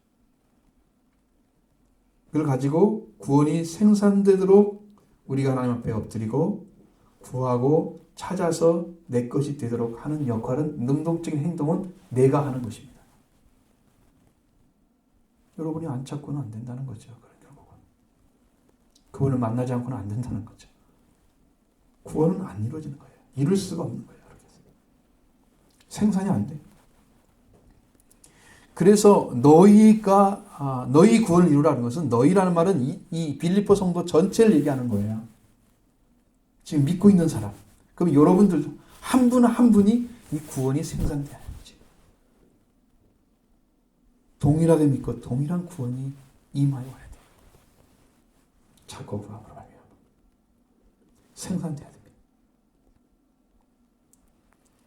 그걸 가지고 구원이 생산되도록 우리가 하나님 앞에 엎드리고 구하고 찾아서 내 것이 되도록 하는 역할은, 능동적인 행동은 내가 하는 것입니다. 여러분이 안 찾고는 안 된다는 거죠. 결국은 그분을 만나지 않고는 안 된다는 거죠. 구원은 안 이루어지는 거예요. 이룰 수가 없는 거예요. 생산이 안 돼. 그래서 너희 구원을 이루라는 것은, 너희라는 말은 이 빌립보 성도 전체를 얘기하는 거예요. 지금 믿고 있는 사람. 그럼 여러분들 한 분 한 분이 이 구원이 생산돼야 하는지. 동일하게 믿고 동일한 구원이 임하여 와야 돼요. 자꾸 구함으로 말미암아 생산돼야 됩니다.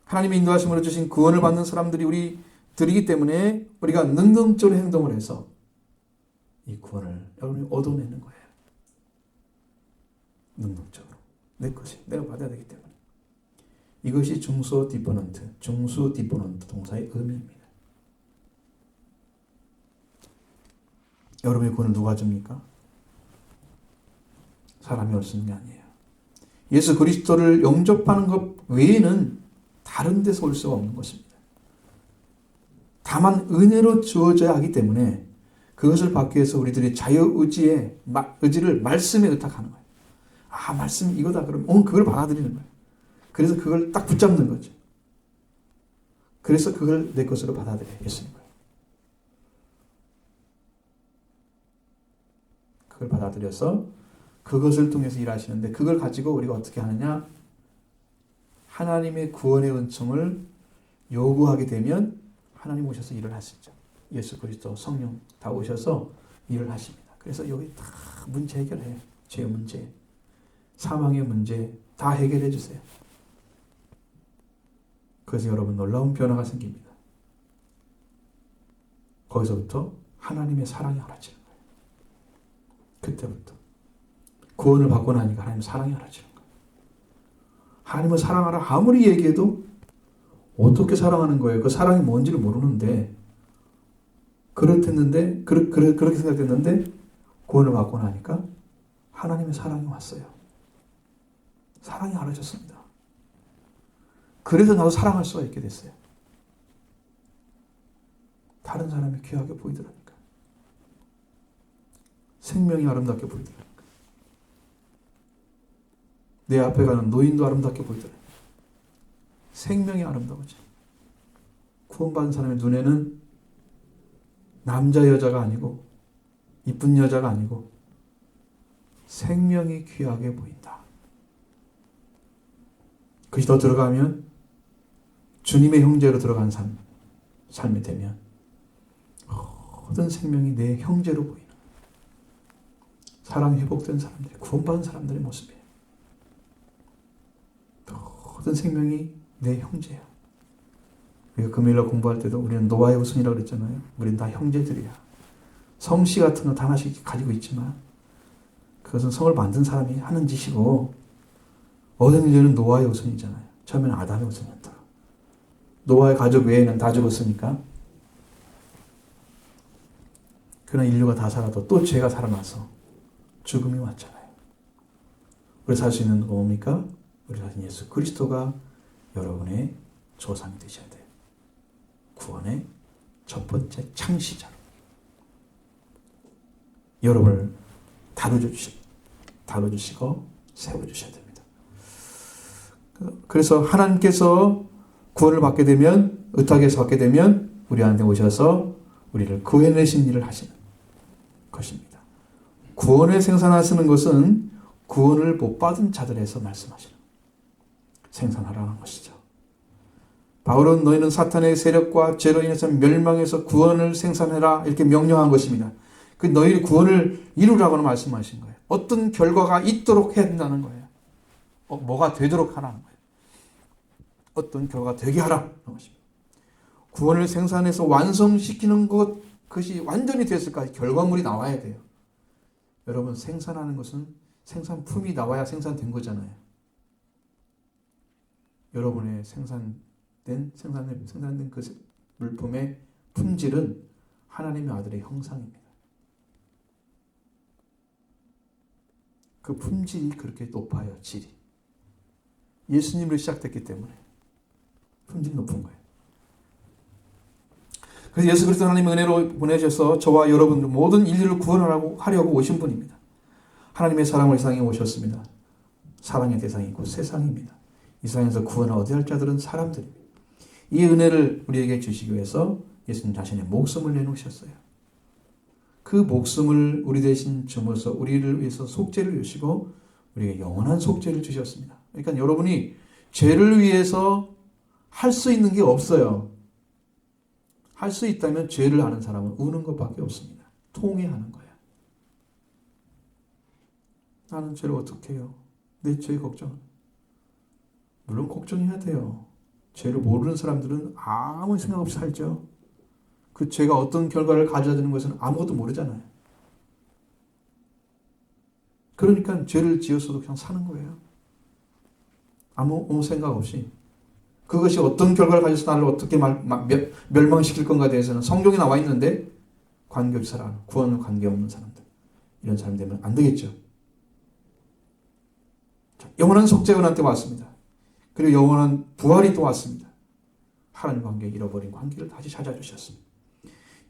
하나님의 인도하심으로 주신 구원을 받는 사람들이 우리들이기 때문에 우리가 능동적으로 행동을 해서 이 구원을 여러분이 얻어내는 거예요. 능동적으로. 내 것이 내가 받아야 되기 때문에. 이것이 중수 디포넌트 동사의 의미입니다. 여러분의 구원을 누가 줍니까? 사람이 올 수 있는 게 아니에요. 예수 그리스도를 영접하는 것 외에는 다른 데서 올 수가 없는 것입니다. 다만 은혜로 주어져야 하기 때문에 그것을 받기 위해서 우리들이 의지를 말씀에 의탁하는 거예요. 아, 말씀 이거다. 그러면 그걸 받아들이는 거예요. 그래서 그걸 딱 붙잡는 거죠. 그래서 그걸 내 것으로 받아들이겠습니다. 그걸 받아들여서 그것을 통해서 일하시는데, 그걸 가지고 우리가 어떻게 하느냐? 하나님의 구원의 은총을 요구하게 되면 하나님 오셔서 일을 하시죠. 예수 그리스도 성령 다 오셔서 일을 하십니다. 그래서 여기 다 문제 해결해요. 죄 문제, 사망의 문제 다 해결해 주세요. 그래서 여러분 놀라운 변화가 생깁니다. 거기서부터 하나님의 사랑이 알아지는 거예요. 그때부터 구원을 받고 나니까 하나님의 사랑이 알아지는 거예요. 하나님을 사랑하라 아무리 얘기해도 어떻게 사랑하는 거예요? 그 사랑이 뭔지를 모르는데, 그렇게 생각했는데 구원을 받고 나니까 하나님의 사랑이 왔어요. 사랑이 알아졌습니다. 그래서 나도 사랑할 수가 있게 됐어요. 다른 사람이 귀하게 보이더라니까. 생명이 아름답게 보이더라니까. 내 앞에 가는 노인도 아름답게 보이더라니까. 생명이 아름다워져. 구원받은 사람의 눈에는 남자 여자가 아니고 이쁜 여자가 아니고 생명이 귀하게 보인다. 그것이 더 들어가면 주님의 형제로 들어간 삶이 되면 모든 생명이 내 형제로 보이는 사랑이 회복된 사람들, 구원받은 사람들의 모습이에요. 모든 생명이 내 형제야. 우리가 금요일날 공부할 때도 우리는 노아의 후손이라고 그랬잖아요. 우리는 다 형제들이야. 성씨 같은 거 다 하나씩 가지고 있지만 그것은 성을 만든 사람이 하는 짓이고 모든 인류는 노아의 후손이잖아요. 처음에는 아담의 후손이었다. 노아의 가족 외에는 다 죽었으니까. 그러나 인류가 다 살아도 또 죄가 살아나서 죽음이 왔잖아요. 우리 살 수 있는 거 뭡니까? 우리 사신 예수 그리스도가 여러분의 조상이 되셔야 돼요. 구원의 첫 번째 창시자로 여러분을 다뤄주시고 세워주셔야 됩니다. 그래서 하나님께서 구원을 받게 되면, 의탁에서 받게 되면 우리한테 오셔서 우리를 구해내신 일을 하시는 것입니다. 구원을 생산하시는 것은 구원을 못 받은 자들에서 말씀하시는 생산하라는 것이죠. 바울은 너희는 사탄의 세력과 죄로 인해서 멸망해서 구원을 생산해라 이렇게 명령한 것입니다. 그 너희 구원을 이루라고는 말씀하신 거예요. 어떤 결과가 있도록 해야 된다는 거예요. 뭐가 되도록 하라는 거예요. 어떤 결과가 되게 하라는 것입니다. 구원을 생산해서 완성시키는 그것이 완전히 됐을까 결과물이 나와야 돼요. 여러분 생산하는 것은 생산품이 나와야 생산된 거잖아요. 여러분의 생산된 그 물품의 품질은 하나님의 아들의 형상입니다. 그 품질이 그렇게 높아요. 질이. 예수님으로 시작됐기 때문에 품질이 높은 거예요. 그래서 예수 그리스도 하나님의 은혜로 보내셔서 저와 여러분 모든 인류를 구원하려고 오신 분입니다. 하나님의 사랑을 이 세상에 오셨습니다. 사랑의 대상이 곧 세상입니다. 이 세상에서 구원을 얻어야 할 자들은 사람들입니다. 이 은혜를 우리에게 주시기 위해서 예수님 자신의 목숨을 내놓으셨어요. 그 목숨을 우리 대신 주면서 우리를 위해서 속죄를 주시고 우리에게 영원한 속죄를 주셨습니다. 그러니까 여러분이 죄를 위해서 할 수 있는 게 없어요. 할 수 있다면 죄를 하는 사람은 우는 것밖에 없습니다. 통회하는 거예요. 나는 죄를 어떻게 해요? 내 죄 걱정. 물론 걱정해야 돼요. 죄를 모르는 사람들은 아무 생각 없이 살죠. 그 죄가 어떤 결과를 가져다 주는 것은 아무것도 모르잖아요. 그러니까 죄를 지었어도 그냥 사는 거예요. 아무 생각 없이. 그것이 어떤 결과를 가져서 나를 어떻게 멸망시킬 건가에 대해서는 성경에 나와 있는데 관계없이 살아가는, 구원은 관계없는 사람들. 이런 사람 되면 안 되겠죠. 영원한 속죄가 나한테 왔습니다. 그리고 영원한 부활이 또 왔습니다. 하나님 관계 잃어버린 관계를 다시 찾아주셨습니다.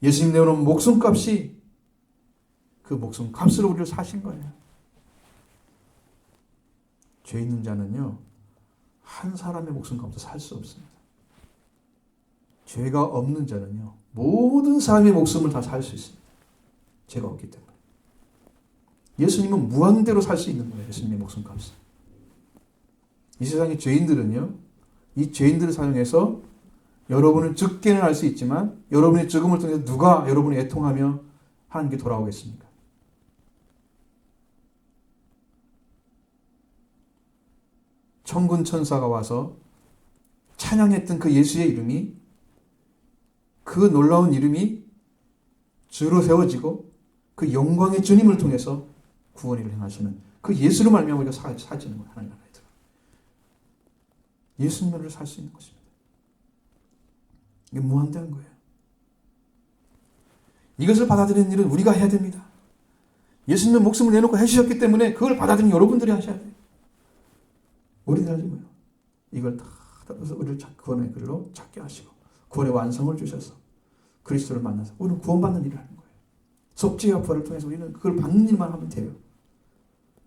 예수님 내어놓은 목숨값이 그 목숨값으로 우리를 사신 거예요. 죄 있는 자는요. 한 사람의 목숨값도 살 수 없습니다. 죄가 없는 자는요. 모든 사람의 목숨을 다 살 수 있습니다. 죄가 없기 때문에. 예수님은 무한대로 살 수 있는 거예요. 예수님의 목숨값은. 이 세상의 죄인들은요. 이 죄인들을 사용해서 여러분을 죽게는 할 수 있지만 여러분의 죽음을 통해서 누가 여러분을 애통하며 하나님께 돌아오겠습니까? 천군 천사가 와서 찬양했던 그 예수의 이름이, 그 놀라운 이름이 주로 세워지고 그 영광의 주님을 통해서 구원 일을 행하시는 그 예수로 말미암아 우리가 살지는 거예요. 하나님 나라에 들어. 예수님으로 살 수 있는 것입니다. 이게 무한대한 거예요. 이것을 받아들이는 일은 우리가 해야 됩니다. 예수님의 목숨을 내놓고 해주셨기 때문에 그걸 받아들이는 여러분들이 하셔야 돼요. 우리는 하지 뭐요. 이걸 다 따라서 우리를 구원의 길로 찾게 하시고 구원의 완성을 주셔서 그리스도를 만나서 우리는 구원받는 일을 하는 거예요. 속죄와 부활을 통해서 우리는 그걸 받는 일만 하면 돼요.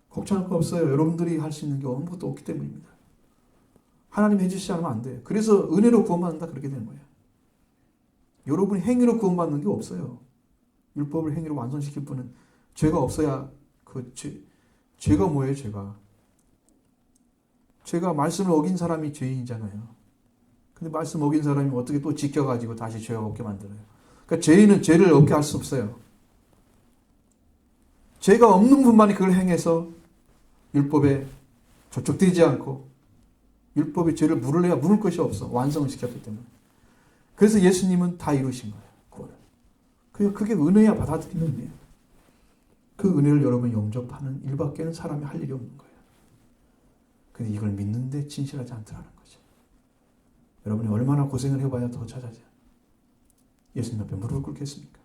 걱정할 거 없어요. 여러분들이 할 수 있는 게 아무것도 없기 때문입니다. 하나님 해주시지 않으면 안 돼요. 그래서 은혜로 구원받는다 그렇게 되는 거예요. 여러분이 행위로 구원받는 게 없어요. 율법을 행위로 완성시킬 분은 죄가 없어야 죄가 뭐예요? 죄가 말씀을 어긴 사람이 죄인이잖아요. 근데 말씀 어긴 사람이 어떻게 또 지켜가지고 다시 죄가 없게 만들어요. 그러니까 죄인은 죄를 없게 할 수 없어요. 죄가 없는 분만이 그걸 행해서 율법에 저촉되지 않고 율법의 죄를 물으려야 물을 것이 없어. 완성을 시켰기 때문에. 그래서 예수님은 다 이루신 거예요. 구원을. 그게 은혜야 받아들이는 은혜예요. 그 은혜를 여러분 영접하는 일밖에는 사람이 할 일이 없는 거예요. 근데 이걸 믿는데 진실하지 않더라는 거죠. 여러분이 얼마나 고생을 해봐야 더 찾아져. 예수님 앞에 무릎을 꿇겠습니까?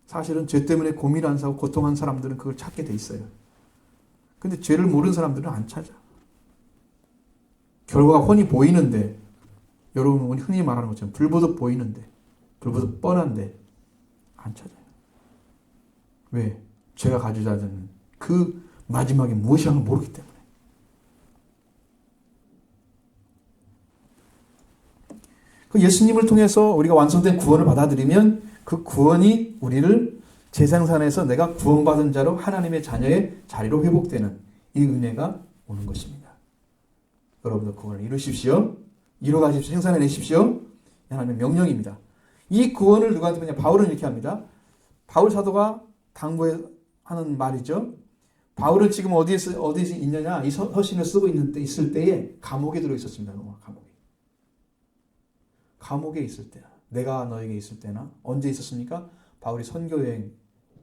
사실은 죄 때문에 고민한 사고 고통한 사람들은 그걸 찾게 돼 있어요. 근데 죄를 모르는 사람들은 안 찾아. 결과가 훤히 보이는데, 여러분 흔히 말하는 것처럼 불보듯 보이는데, 불보듯 뻔한데 안 찾아요. 왜? 죄가 가져다 주는 그 마지막에 무엇이 하는 모르기 때문에. 그 예수님을 통해서 우리가 완성된 구원을 받아들이면 그 구원이 우리를 재생산해서 내가 구원받은 자로 하나님의 자녀의 자리로 회복되는 이 은혜가 오는 것입니다. 여러분들 구원을 이루십시오. 이루가십시오. 생산해내십시오. 하나님의 명령입니다. 이 구원을 누구한테 하냐? 바울은 이렇게 합니다. 바울 사도가 당부하는 말이죠. 바울은 지금 어디에 있느냐? 이 서신을 쓰고 있을 때에 감옥에 들어 있었습니다. 감옥에 있을 때야. 내가 너에게 있을 때나 언제 있었습니까? 바울이 선교여행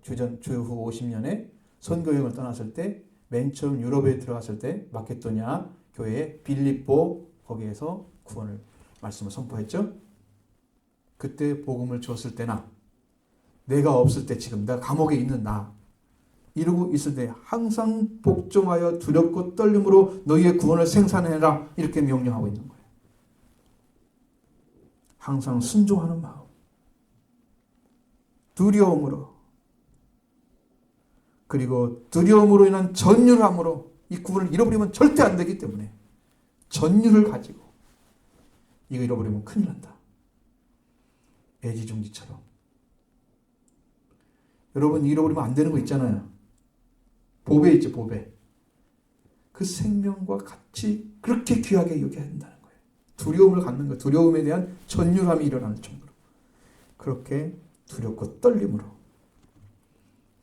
주후 50년에 선교여행을 떠났을 때 맨 처음 유럽에 들어갔을 때 마케도냐 교회에 빌립보 거기에서 구원을 말씀을 선포했죠. 그때 복음을 주었을 때나 내가 없을 때 지금 내가 감옥에 있는 나 이러고 있을 때 항상 복종하여 두렵고 떨림으로 너희의 구원을 생산해라 이렇게 명령하고 있는 거예요. 항상 순종하는 마음, 두려움으로 그리고 두려움으로 인한 전율함으로 이 구원을 잃어버리면 절대 안 되기 때문에 전율을 가지고 이거 잃어버리면 큰일 난다. 애지중지처럼. 여러분 잃어버리면 안 되는 거 있잖아요. 보배 있죠, 보배. 그 생명과 같이 그렇게 귀하게 여겨야 된다는 거예요. 두려움을 갖는 거, 두려움에 대한 전율함이 일어나는 정도로 그렇게 두렵고 떨림으로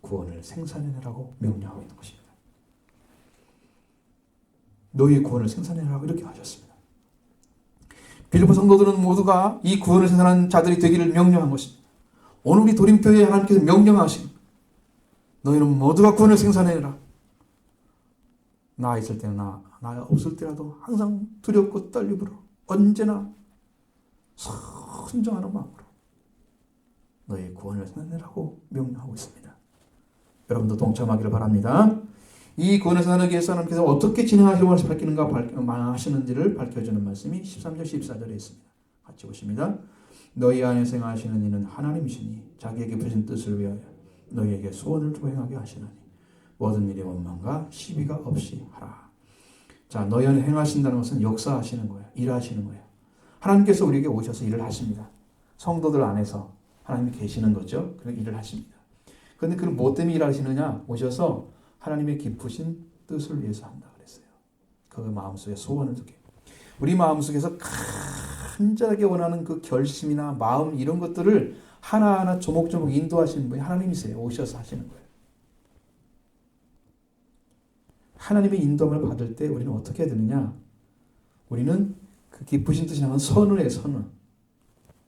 구원을 생산해내라고 명령하고 있는 것입니다. 너희의 구원을 생산해내라고 이렇게 하셨습니다. 빌립보 성도들은 모두가 이 구원을 생산하는 자들이 되기를 명령한 것입니다. 오늘 우리 도림교회에 하나님께서 명령하신 너희는 모두가 구원을 생산해내라. 나 있을 때는 나 없을 때라도 항상 두렵고 떨림으로 언제나 순종하는 마음으로 너희의 구원을 생산해내라고 명령하고 있습니다. 여러분도 동참하기를 바랍니다. 이 구원을 생산하기 위해서 하나님께서 어떻게 진행하시려고 하시는지를 밝혀주는 말씀이 13절 14절에 있습니다. 같이 보십니다. 너희 안에서 행하시는 이는 하나님이시니 자기에게 부신 뜻을 위하여 너희에게 소원을 도행하게 하시나니 모든 일에 원망과 시비가 없이 하라. 자, 너희 안에 행하신다는 것은 역사하시는 거예요. 일하시는 거예요. 하나님께서 우리에게 오셔서 일을 하십니다. 성도들 안에서 하나님이 계시는 거죠. 그런 일을 하십니다. 그런데 그걸 뭐 때문에 일하시느냐? 오셔서 하나님의 깊으신 뜻을 위해서 한다 그랬어요. 그 마음속에 소원을 두게. 우리 마음속에서 간절하게 원하는 그 결심이나 마음 이런 것들을 하나하나 조목조목 인도하시는 분이 하나님이세요. 오셔서 하시는 거예요. 하나님의 인도함을 받을 때 우리는 어떻게 해야 되느냐? 우리는 그 깊으신 뜻이 나는 선의예요.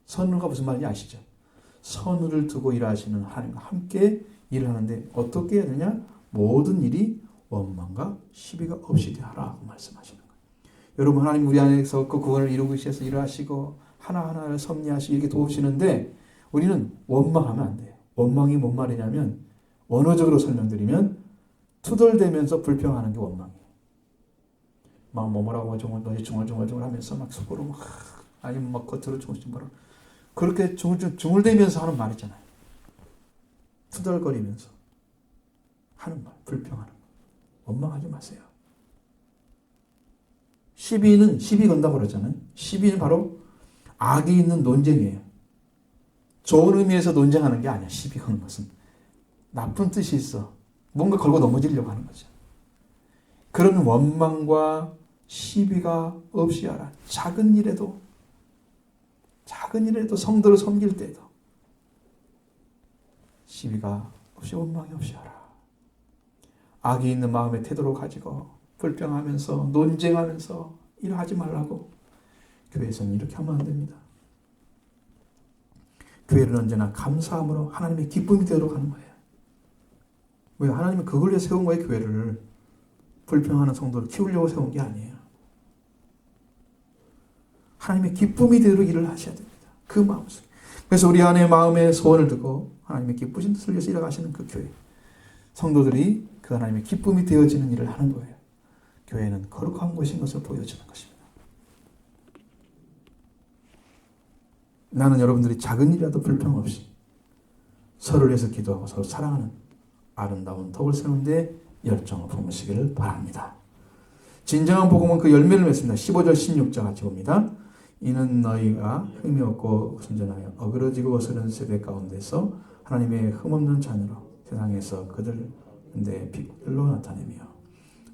선의가 무슨 말인지 아시죠? 선의를 두고 일하시는 하나님과 함께 일을 하는데 어떻게 해야 되냐? 모든 일이 원망과 시비가 없이 되라고 말씀하시는 거예요. 여러분 하나님 우리 안에서 그 구원을 이루고 계셔서 일하시고 하나하나를 섭리하시고 이렇게 도우시는데 우리는 원망하면 안 돼요. 원망이 뭔 말이냐면 원어적으로 설명드리면 투덜대면서 불평하는 게 원망이에요. 막 뭐라고 중얼중얼 하면서 막 속으로 막 아니면 막 겉으로 중얼중얼 그렇게 중얼대면서 하는 말 있잖아요. 투덜거리면서 하는 말, 불평하는 말. 원망하지 마세요. 시비는 시비 건다고 그러잖아요. 시비는 바로 악이 있는 논쟁이에요. 좋은 의미에서 논쟁하는 게 아니야. 시비 거는 것은 나쁜 뜻이 있어. 뭔가 걸고 넘어지려고 하는 거죠. 그런 원망과 시비가 없이 하라. 작은 일에도 성도를 섬길 때에도 시비가 없이 원망이 없이 하라. 악이 있는 마음의 태도로 가지고 불평하면서 논쟁하면서 일하지 말라고. 교회에서는 이렇게 하면 안 됩니다. 교회는 언제나 감사함으로 하나님의 기쁨이 되도록 하는 거예요. 왜? 하나님은 그걸 위해 세운 거예요. 교회를 불평하는 성도를 키우려고 세운 게 아니에요. 하나님의 기쁨이 되도록 일을 하셔야 됩니다. 그 마음속에. 그래서 우리 안에 마음의 소원을 두고 하나님의 기쁘신 뜻을 위해서 일어가시는 그 교회 성도들이 그 하나님의 기쁨이 되어지는 일을 하는 거예요. 교회는 거룩한 곳인 것을 보여주는 것입니다. 나는 여러분들이 작은 일이라도 불평 없이 서로를 위해서 기도하고 서로 사랑하는 아름다운 덕을 세우는데 열정을 품으시기를 바랍니다. 진정한 복음은 그 열매를 맺습니다. 15절 16절 같이 봅니다. 이는 너희가 흠이 없고 순전하여 어그러지고 거스르는 세대 가운데서 하나님의 흠없는 자녀로 세상에서 그들 내 빛들로 나타내며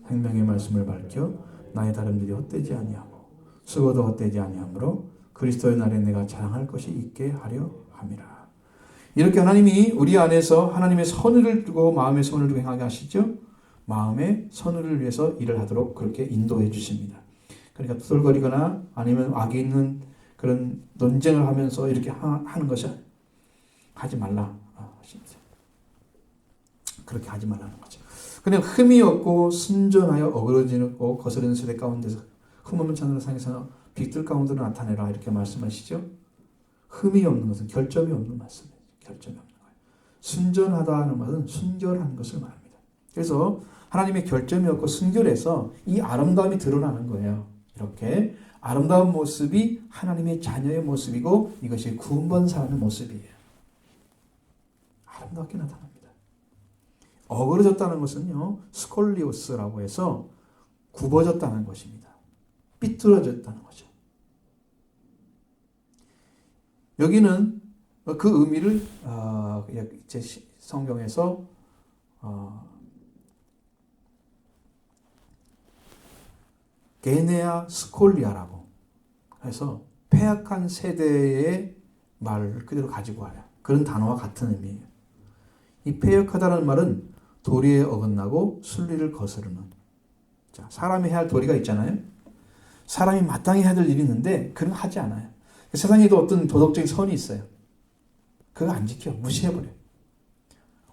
생명의 말씀을 밝혀 나의 다름들이 헛되지 아니하고 수고도 헛되지 아니하므로 그리스도의 날에 내가 자랑할 것이 있게 하려 함이라. 이렇게 하나님이 우리 안에서 하나님의 선을 두고 마음의 선을 두고 행하게 하시죠. 마음의 선을 위해서 일을 하도록 그렇게 인도해 주십니다. 그러니까 투덜거리거나 아니면 악이 있는 그런 논쟁을 하면서 이렇게 하는 것이 하지 말라. 그렇게 하지 말라는 거죠. 그냥 흠이 없고 순전하여 어그러지고 거스르는 세대 가운데서 흠없는 자녀로 상에서 빛들 가운데로 나타내라 이렇게 말씀하시죠. 흠이 없는 것은 결점이 없는 말씀이에요. 결점이 없는 거예요. 순전하다는 것은 순결한 것을 말합니다. 그래서 하나님의 결점이 없고 순결해서 이 아름다움이 드러나는 거예요. 이렇게 아름다운 모습이 하나님의 자녀의 모습이고 이것이 구원받은 사람의 모습이에요. 아름답게 나타납니다. 어그러졌다는 것은요, 스콜리오스라고 해서 굽어졌다는 것입니다. 삐뚤어졌다는 거죠. 여기는 그 의미를 제 성경에서 게네아 스콜리아라고 해서 패악한 세대의 말을 그대로 가지고 와요. 그런 단어와 같은 의미예요. 이 패역하다는 말은 도리에 어긋나고 순리를 거스르는. 자, 사람이 해야 할 도리가 있잖아요. 사람이 마땅히 해야 될 일이 있는데 그런 거 하지 않아요. 세상에도 어떤 도덕적인 선이 있어요. 그거 안 지켜. 무시해버려요.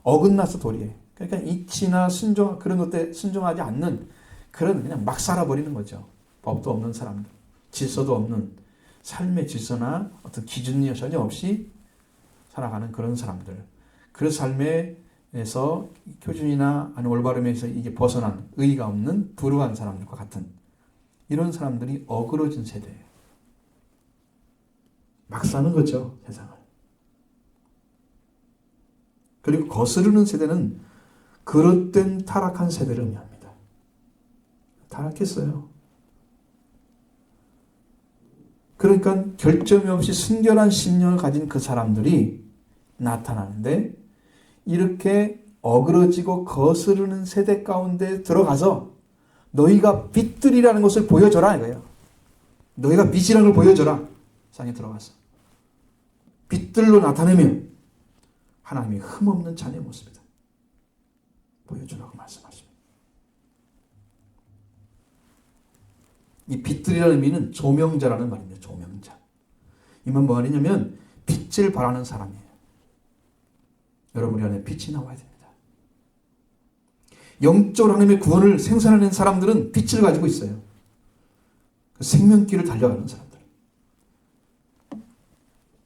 어긋나서 도리에. 그러니까 이치나 순종 그런 것들 순종하지 않는 그런 그냥 막 살아버리는 거죠. 법도 없는 사람들. 질서도 없는 삶의 질서나 어떤 기준이 전혀 없이 살아가는 그런 사람들. 그 삶에서 표준이나 아니 올바름에서 이게 벗어난 의의가 없는 불우한 사람들과 같은 이런 사람들이 어그러진 세대예요. 막 사는 거죠, 세상을. 그리고 거스르는 세대는 그릇된 타락한 세대를 의미합니다. 타락했어요. 그러니까 결점이 없이 순결한 신령을 가진 그 사람들이 나타나는데 이렇게 어그러지고 거스르는 세대 가운데 들어가서 너희가 빛들이라는 것을 보여줘라 이거예요. 너희가 빛이라는 걸 보여줘라. 세상에 들어가서 빛들로 나타내면 하나님이 흠없는 자녀의 모습이다. 보여주라고 말씀하십니다. 이 빛들이라는 의미는 조명자라는 말입니다. 조명자. 이 말 뭐 하냐면 빛을 발하는 사람이에요. 여러분 안에 빛이 나와야 됩니다. 영적으로 하나님의 구원을 생산하는 사람들은 빛을 가지고 있어요. 그 생명길을 달려가는 사람들.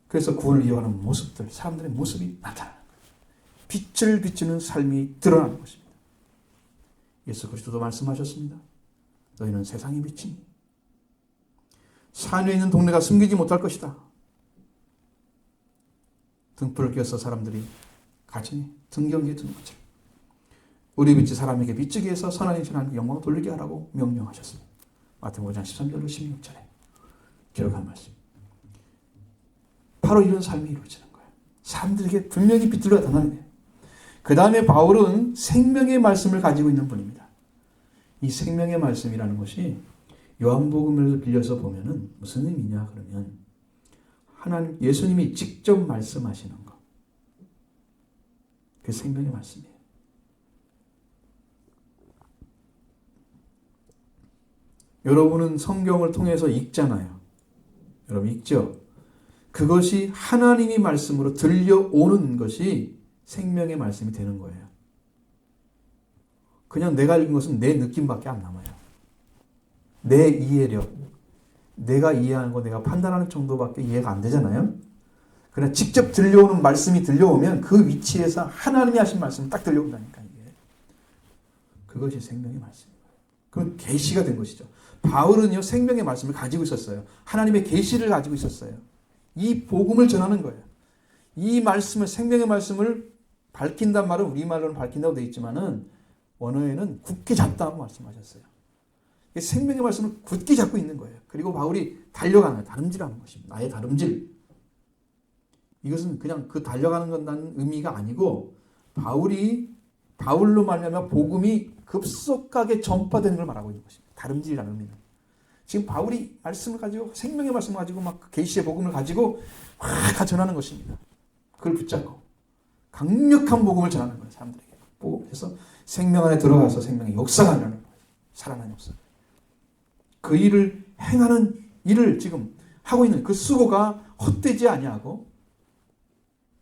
그래서 구원을 이어가는 모습들, 사람들의 모습이 나타나는 거예요. 빛을 비추는 삶이 드러나는 것입니다. 예수 그리스도도 말씀하셨습니다. 너희는 세상의 빛이니 산 위에 있는 동네가 숨기지 못할 것이다. 등불을 껴서 사람들이 같이 등경해 두는 것처럼 우리 빛이 사람에게 비추게 해서 선하신 하나님께 영광을 돌리게 하라고 명령하셨습니다. 마태복음 5장 13절로 16절에 기록한 말씀. 바로 이런 삶이 이루어지는 거예요. 사람들에게 분명히 빛으로 나타나야 돼요. 그 다음에 바울은 생명의 말씀을 가지고 있는 분입니다. 이 생명의 말씀이라는 것이 요한복음을 빌려서 보면은 무슨 의미냐 그러면 하나님 예수님이 직접 말씀하시는 것. 그 생명의 말씀이에요. 여러분은 성경을 통해서 읽잖아요. 여러분 읽죠? 그것이 하나님이 말씀으로 들려오는 것이 생명의 말씀이 되는 거예요. 그냥 내가 읽은 것은 내 느낌밖에 안 남아요. 내 이해력, 내가 이해하는 거 내가 판단하는 정도밖에 이해가 안 되잖아요. 그러나 직접 들려오는 말씀이 들려오면 그 위치에서 하나님이 하신 말씀이 딱 들려온다니까 이게. 그것이 생명의 말씀이에요. 그건 계시가 된 것이죠. 바울은요 생명의 말씀을 가지고 있었어요. 하나님의 계시를 가지고 있었어요. 이 복음을 전하는 거예요. 이 말씀을 생명의 말씀을 밝힌단 말은 우리말로는 밝힌다고 되어 있지만은 원어에는 굳게 잡다고 말씀하셨어요. 생명의 말씀을 굳게 잡고 있는 거예요. 그리고 바울이 달려가는 다름질하는 것입니다. 나의 다름질. 이것은 그냥 그 달려가는 건다는 의미가 아니고 바울로 말하면 복음이 급속하게 전파되는 걸 말하고 있는 것입니다. 다름질이라는 의미는. 지금 바울이 말씀을 가지고 생명의 말씀을 가지고 막 계시의 복음을 가지고 막 전하는 것입니다. 그걸 붙잡고 강력한 복음을 전하는 거예요. 사람들에게. 그래서 생명 안에 들어가서 생명의 역사가 일어나는 거예요. 살아나는 역사. 그 일을 행하는 일을 지금 하고 있는 그 수고가 헛되지 아니하고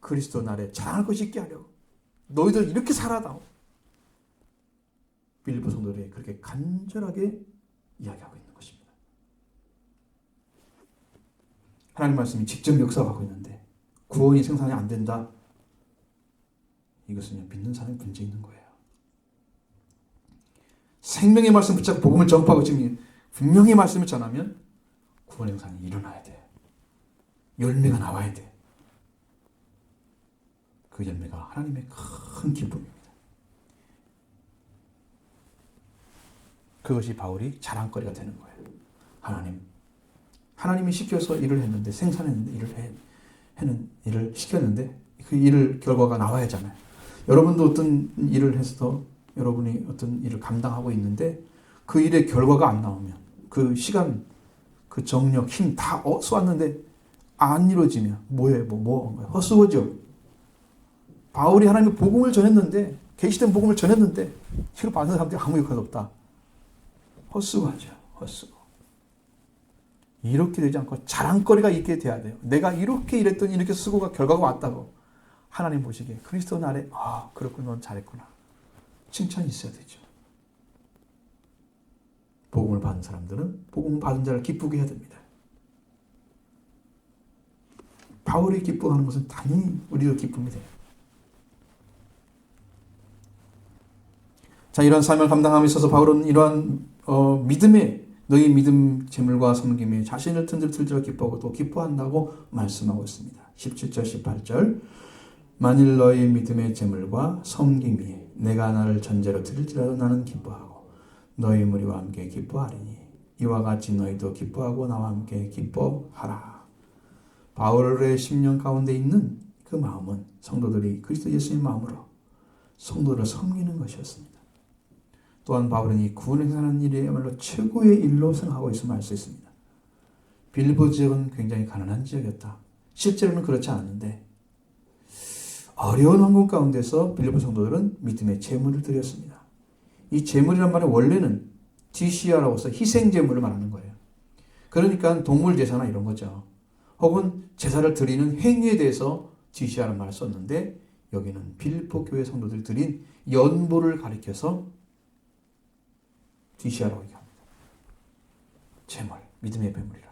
그리스도 날에 자랑할 것이 있게 하려고 너희들 이렇게 살아다오. 빌립보 성도들이 그렇게 간절하게 이야기하고 있는 것입니다. 하나님 말씀이 직접 역사하고 있는데 구원이 생산이 안 된다. 이것은 믿는 사람의 문제 있는 거예요. 생명의 말씀 붙잡고 복음을 전파하고 지금 분명히 말씀을 전하면 구원 행산이 일어나야 돼. 열매가 나와야 돼. 그 열매가 하나님의 큰 기쁨입니다. 그것이 바울이 자랑거리가 되는 거예요. 하나님이 시켜서 일을 했는데 생산했는데 일을 시켰는데 그 일을 결과가 나와야 하잖아요. 여러분도 어떤 일을 해서 여러분이 어떤 일을 감당하고 있는데 그 일의 결과가 안 나오면 그 시간, 그 정력, 힘 다 쏘았는데 안 이루어지면 뭐예요? 헛수고죠. 바울이 하나님의 복음을 전했는데 계시된 복음을 전했는데 이걸 받는 사람들이 아무 역할도 없다. 헛수고하죠. 헛수고. 이렇게 되지 않고 자랑거리가 있게 돼야 돼요. 내가 이렇게 일했더니 이렇게 수고가 결과가 왔다고 하나님 보시기에 그리스도 날에 그렇구나 넌 잘했구나. 칭찬이 있어야 되죠. 복음을 받은 사람들은 복음을 받은 자를 기쁘게 해야 됩니다. 바울이 기뻐하는 것은 당연히 우리도 기쁨이 돼요. 자, 이러한 삶을 감당함에 있어서 바울은 이러한 너희 믿음 제물과 섬김에 자신을 틀들틀들어 기뻐하고 또 기뻐한다고 말씀하고 있습니다. 17절 18절 만일 너희 믿음의 제물과 섬김이 내가 나를 전제로 드릴지라도 나는 기뻐하고 너희 무리와 함께 기뻐하리니 이와 같이 너희도 기뻐하고 나와 함께 기뻐하라. 바울의 심령 가운데 있는 그 마음은 성도들이 그리스도 예수의 마음으로 성도를 섬기는 것이었습니다. 또한 바울은 이 구원을 행하는 일이야말로 최고의 일로 생각하고 있음을 알 수 있습니다. 빌립보 지역은 굉장히 가난한 지역이었다. 실제로는 그렇지 않았는데 어려운 환경 가운데서 빌립보 성도들은 믿음의 제물을 드렸습니다. 이 제물이란 말은 원래는 디시아라고 해서 희생 제물을 말하는 거예요. 그러니까 동물 제사나 이런 거죠. 혹은 제사를 드리는 행위에 대해서 디시아라는 말을 썼는데 여기는 빌립보 교회 성도들이 드린 연보를 가리켜서 디시아라고 얘기합니다. 제물, 믿음의 배물이라.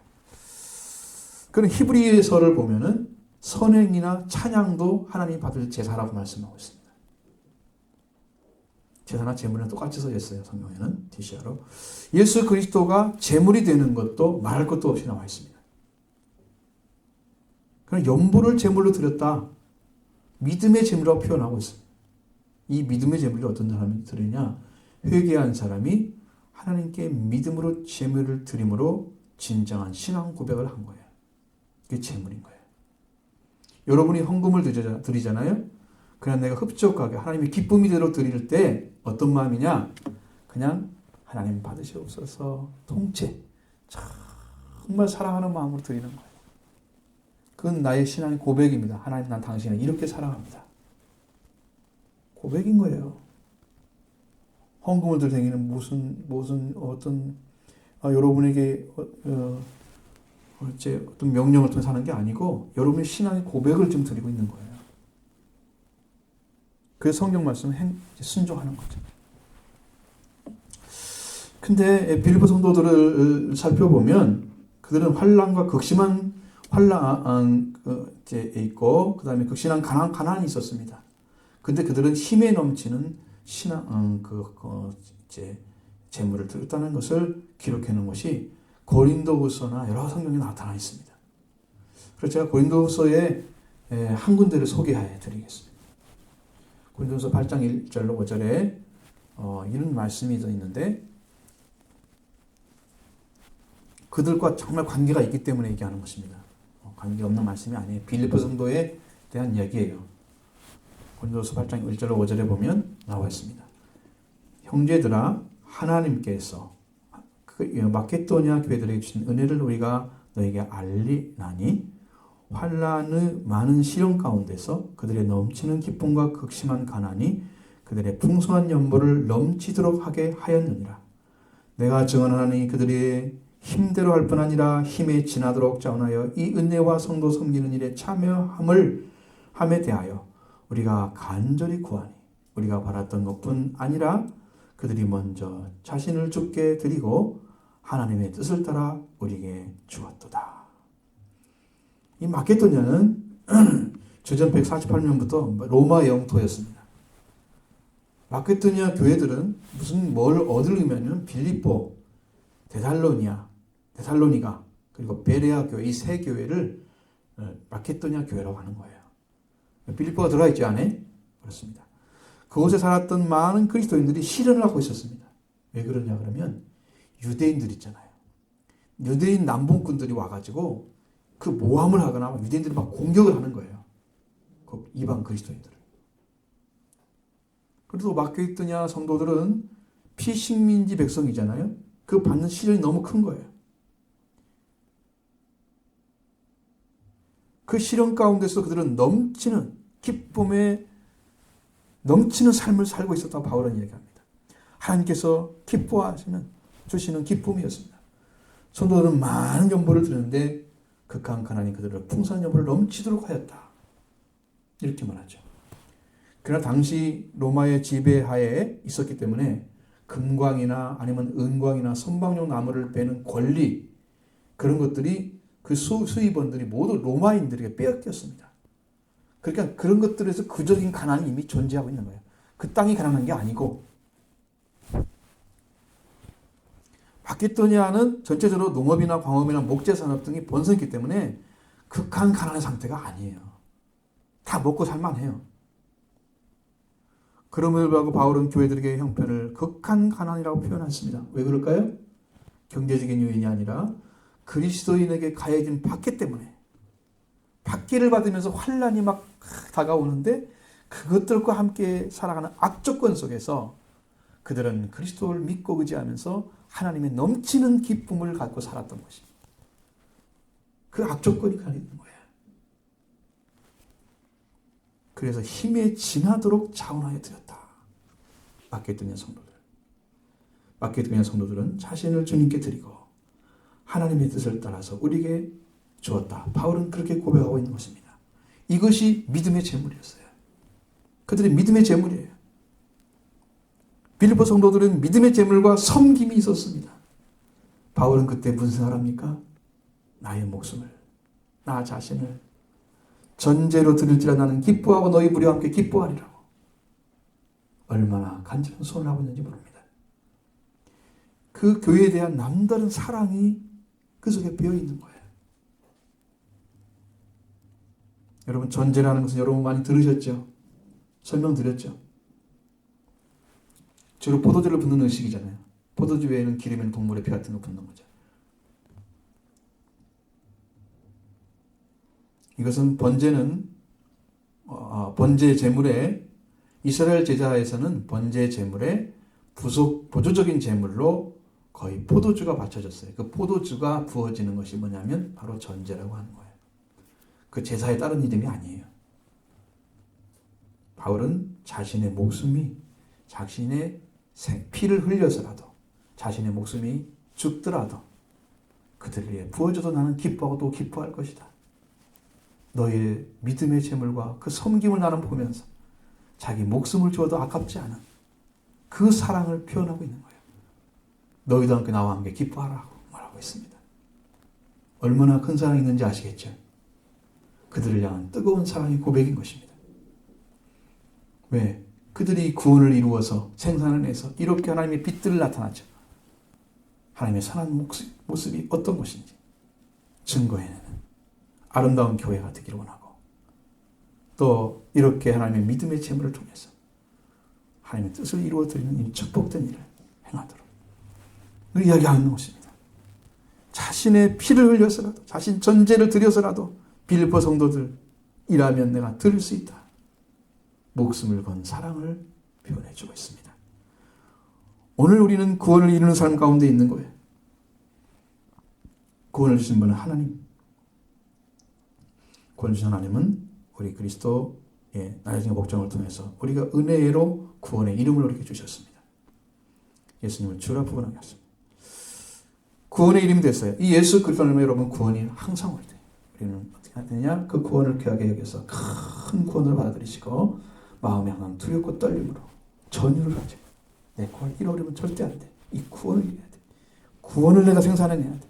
그런 히브리서를 보면은 선행이나 찬양도 하나님 받을 제사라고 말씀하고 있습니다. 제사나 제물은 똑같이 써 있어요. 성경에는 디시아로. 예수 그리스도가 제물이 되는 것도 말할 것도 없이 나와 있습니다. 그럼 연보를 제물로 드렸다. 믿음의 제물이라고 표현하고 있습니다. 이 믿음의 제물이 어떤 사람이 드리냐? 회개한 사람이 하나님께 믿음으로 제물을 드림으로 진정한 신앙 고백을 한 거예요. 그게 제물인 거예요. 여러분이 헌금을 드리잖아요. 그냥 내가 흡족하게 하나님의 기쁨이대로 드릴 때 어떤 마음이냐? 그냥 하나님 받으시옵소서 통째 정말 사랑하는 마음으로 드리는 거예요. 그건 나의 신앙의 고백입니다. 하나님, 난 당신을 이렇게 사랑합니다. 고백인 거예요. 헌금을 드릴 때는 무슨 어떤 여러분에게 어떤 명령을 통해서 하는 게 아니고 여러분의 신앙의 고백을 좀 드리고 있는 거예요. 그래서 성경 말씀은 순종하는 거죠. 근데 빌립보 성도들을 살펴보면 그들은 환난과 극심한 환난에 있고 그 다음에 극심한 가난이 있었습니다. 근데 그들은 힘에 넘치는 신앙 재물을 드렸다는 것을 기록해 놓은 것이 고린도후서나 여러 성경에 나타나 있습니다. 그래서 제가 고린도후서의 한 군데를 소개해 드리겠습니다. 고린도후서 8장 1절로 5절에 이런 말씀이 더 있는데 그들과 정말 관계가 있기 때문에 얘기하는 것입니다. 관계없는 말씀이 아니에요. 빌립보 성도에 대한 얘기예요. 고린도후서 8장 1절로 5절에 보면 나와 있습니다. 형제들아 하나님께서 마케도니아 교회들에게 주신 은혜를 우리가 너에게 알리나니 환난의 많은 시련 가운데서 그들의 넘치는 기쁨과 극심한 가난이 그들의 풍성한 연보를 넘치도록 하게 하였느니라. 내가 증언하니 그들의 힘대로 할 뿐 아니라 힘에 지나도록 자원하여 이 은혜와 성도 섬기는 일에 참여함에 대하여 우리가 간절히 구하니 우리가 바랐던 것뿐 아니라 그들이 먼저 자신을 주께 드리고 하나님의 뜻을 따라 우리에게 주었도다. 이 마케도니아는 주전 148년부터 로마의 영토였습니다. 마케도니아 교회들은 뭘 얻으려면 빌립보, 데살로니가 그리고 베레아 교회 이 세 교회를 마케도니아 교회라고 하는 거예요. 빌립보가 들어가 있지 않아요? 그렇습니다. 그곳에 살았던 많은 그리스도인들이 실현을 하고 있었습니다. 왜 그러냐 그러면 유대인들 있잖아요. 유대인 남봉꾼들이 와가지고 그 모함을 하거나 유대인들이 막 공격을 하는 거예요. 그 이방 그리스도인들을. 그래서 마케도니아 성도들은 피식민지 백성이잖아요. 그 받는 시련이 너무 큰 거예요. 그 시련 가운데서 그들은 넘치는 기쁨에 넘치는 삶을 살고 있었다고 바울은 얘기합니다. 하나님께서 주시는 기쁨이었습니다. 성도들은 많은 연보를 드렸는데 극한 가난이 그들을 풍성한 연보를 넘치도록 하였다. 이렇게 말하죠. 그러나 당시 로마의 지배하에 있었기 때문에 금광이나 아니면 은광이나 선방용 나무를 베는 권리 그런 것들이 그 수입원들이 모두 로마인들에게 빼앗겼습니다. 그러니까 그런 것들에서 그적인 가난이 이미 존재하고 있는 거예요. 그 땅이 가난한 게 아니고 마케도니아는 전체적으로 농업이나 광업이나 목재산업 등이 번성했기 때문에 극한 가난한 상태가 아니에요. 다 먹고 살만해요. 그럼에도 불구하고 바울은 교회들에게 형편을 극한 가난이라고 표현했습니다. 왜 그럴까요? 경제적인 요인이 아니라 그리스도인에게 가해진 박해 때문에 박해를 받으면서 환난이 막 다가오는데 그것들과 함께 살아가는 악조건 속에서 그들은 그리스도를 믿고 의지하면서 하나님의 넘치는 기쁨을 갖고 살았던 것입니다. 그 악조건이 가리는 거예요. 그래서 힘에 지나도록 자원하여 드렸다. 마케도니아 성도들은 자신을 주님께 드리고 하나님의 뜻을 따라서 우리에게 주었다. 바울은 그렇게 고백하고 있는 것입니다. 이것이 믿음의 제물이었어요. 그들의 믿음의 제물이에요. 빌립보 성도들은 믿음의 제물과 섬김이 있었습니다. 바울은 그때 무슨 생각합니까? 나의 목숨을, 나 자신을 전제로 드릴지라 나는 기뻐하고 너희 무리와 함께 기뻐하리라고. 얼마나 간절한 소원을 하고 있는지 모릅니다. 그 교회에 대한 남다른 사랑이 그 속에 배어 있는 거예요. 여러분 전제라는 것은 여러분 많이 들으셨죠? 설명드렸죠? 주로 포도주를 붓는 의식이잖아요. 포도주 외에는 기름에는 동물의 피 같은 거 붓는 거죠. 이것은 번제 제물에 이스라엘 제사에서는 번제 제물에 보조적인 제물로 거의 포도주가 바쳐졌어요. 그 포도주가 부어지는 것이 뭐냐면 바로 전제라고 하는 거예요. 그 제사에 따른 이름이 아니에요. 바울은 자신의 목숨이 자신의 피를 흘려서라도 자신의 목숨이 죽더라도 그들을 위해 부어져도 나는 기뻐하고 또 기뻐할 것이다. 너의 믿음의 제물과 그 섬김을 나는 보면서 자기 목숨을 주어도 아깝지 않은 그 사랑을 표현하고 있는 거예요. 너희도 함께 나와 함께 기뻐하라고 말하고 있습니다. 얼마나 큰 사랑이 있는지 아시겠죠? 그들을 향한 뜨거운 사랑의 고백인 것입니다. 왜? 그들이 구원을 이루어서 생산을 해서 이렇게 하나님의 빛들을 나타나죠. 하나님의 선한 모습이 어떤 것인지 증거해내는 아름다운 교회가 되기를 원하고, 또 이렇게 하나님의 믿음의 제물을 통해서 하나님의 뜻을 이루어드리는 이 축복된 일을 행하도록 이야기하는 것입니다. 자신의 피를 흘려서라도, 자신 전제를 드려서라도 빌립보 성도들이라면 내가 들을 수 있다. 목숨을 건 사랑을 표현해주고 있습니다. 오늘 우리는 구원을 이루는 삶 가운데 있는 거예요. 구원을 주신 분은 하나님. 구원 주신 하나님은 우리 그리스도의 나의 복종을 통해서 우리가 은혜로 구원의 이름을 우리에게 주셨습니다. 예수님을 주라 부분하게 하셨습니다. 구원의 이름이 됐어요. 이 예수 그리스도는 여러분 구원이 항상 우리 돼요. 우리는 어떻게 해야 되냐? 그 구원을 귀하게 여겨서 큰 구원을 받아들이시고 마음에 항상 두렵고 떨림으로 전율을 하죠. 내 구원을 잃어버리면 절대 안 돼. 이 구원을 이뤄야 돼. 구원을 내가 생산해내야 돼.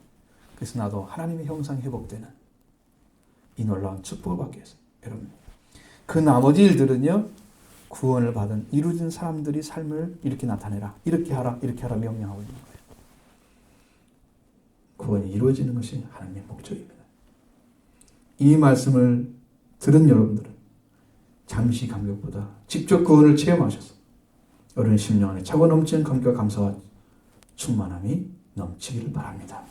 그래서 나도 하나님의 형상이 회복되는 이 놀라운 축복을 받기 위해서 여러분, 그 나머지 일들은요, 구원을 받은 이루어진 사람들이 삶을 이렇게 나타내라, 이렇게 하라 명령하고 있는 거예요. 구원이 이루어지는 것이 하나님의 목적입니다. 이 말씀을 들은 여러분들은 잠시 감격보다 직접 구원을 체험하셔서 어린 심령 안에 차고 넘치는 감격과 감사와 충만함이 넘치기를 바랍니다.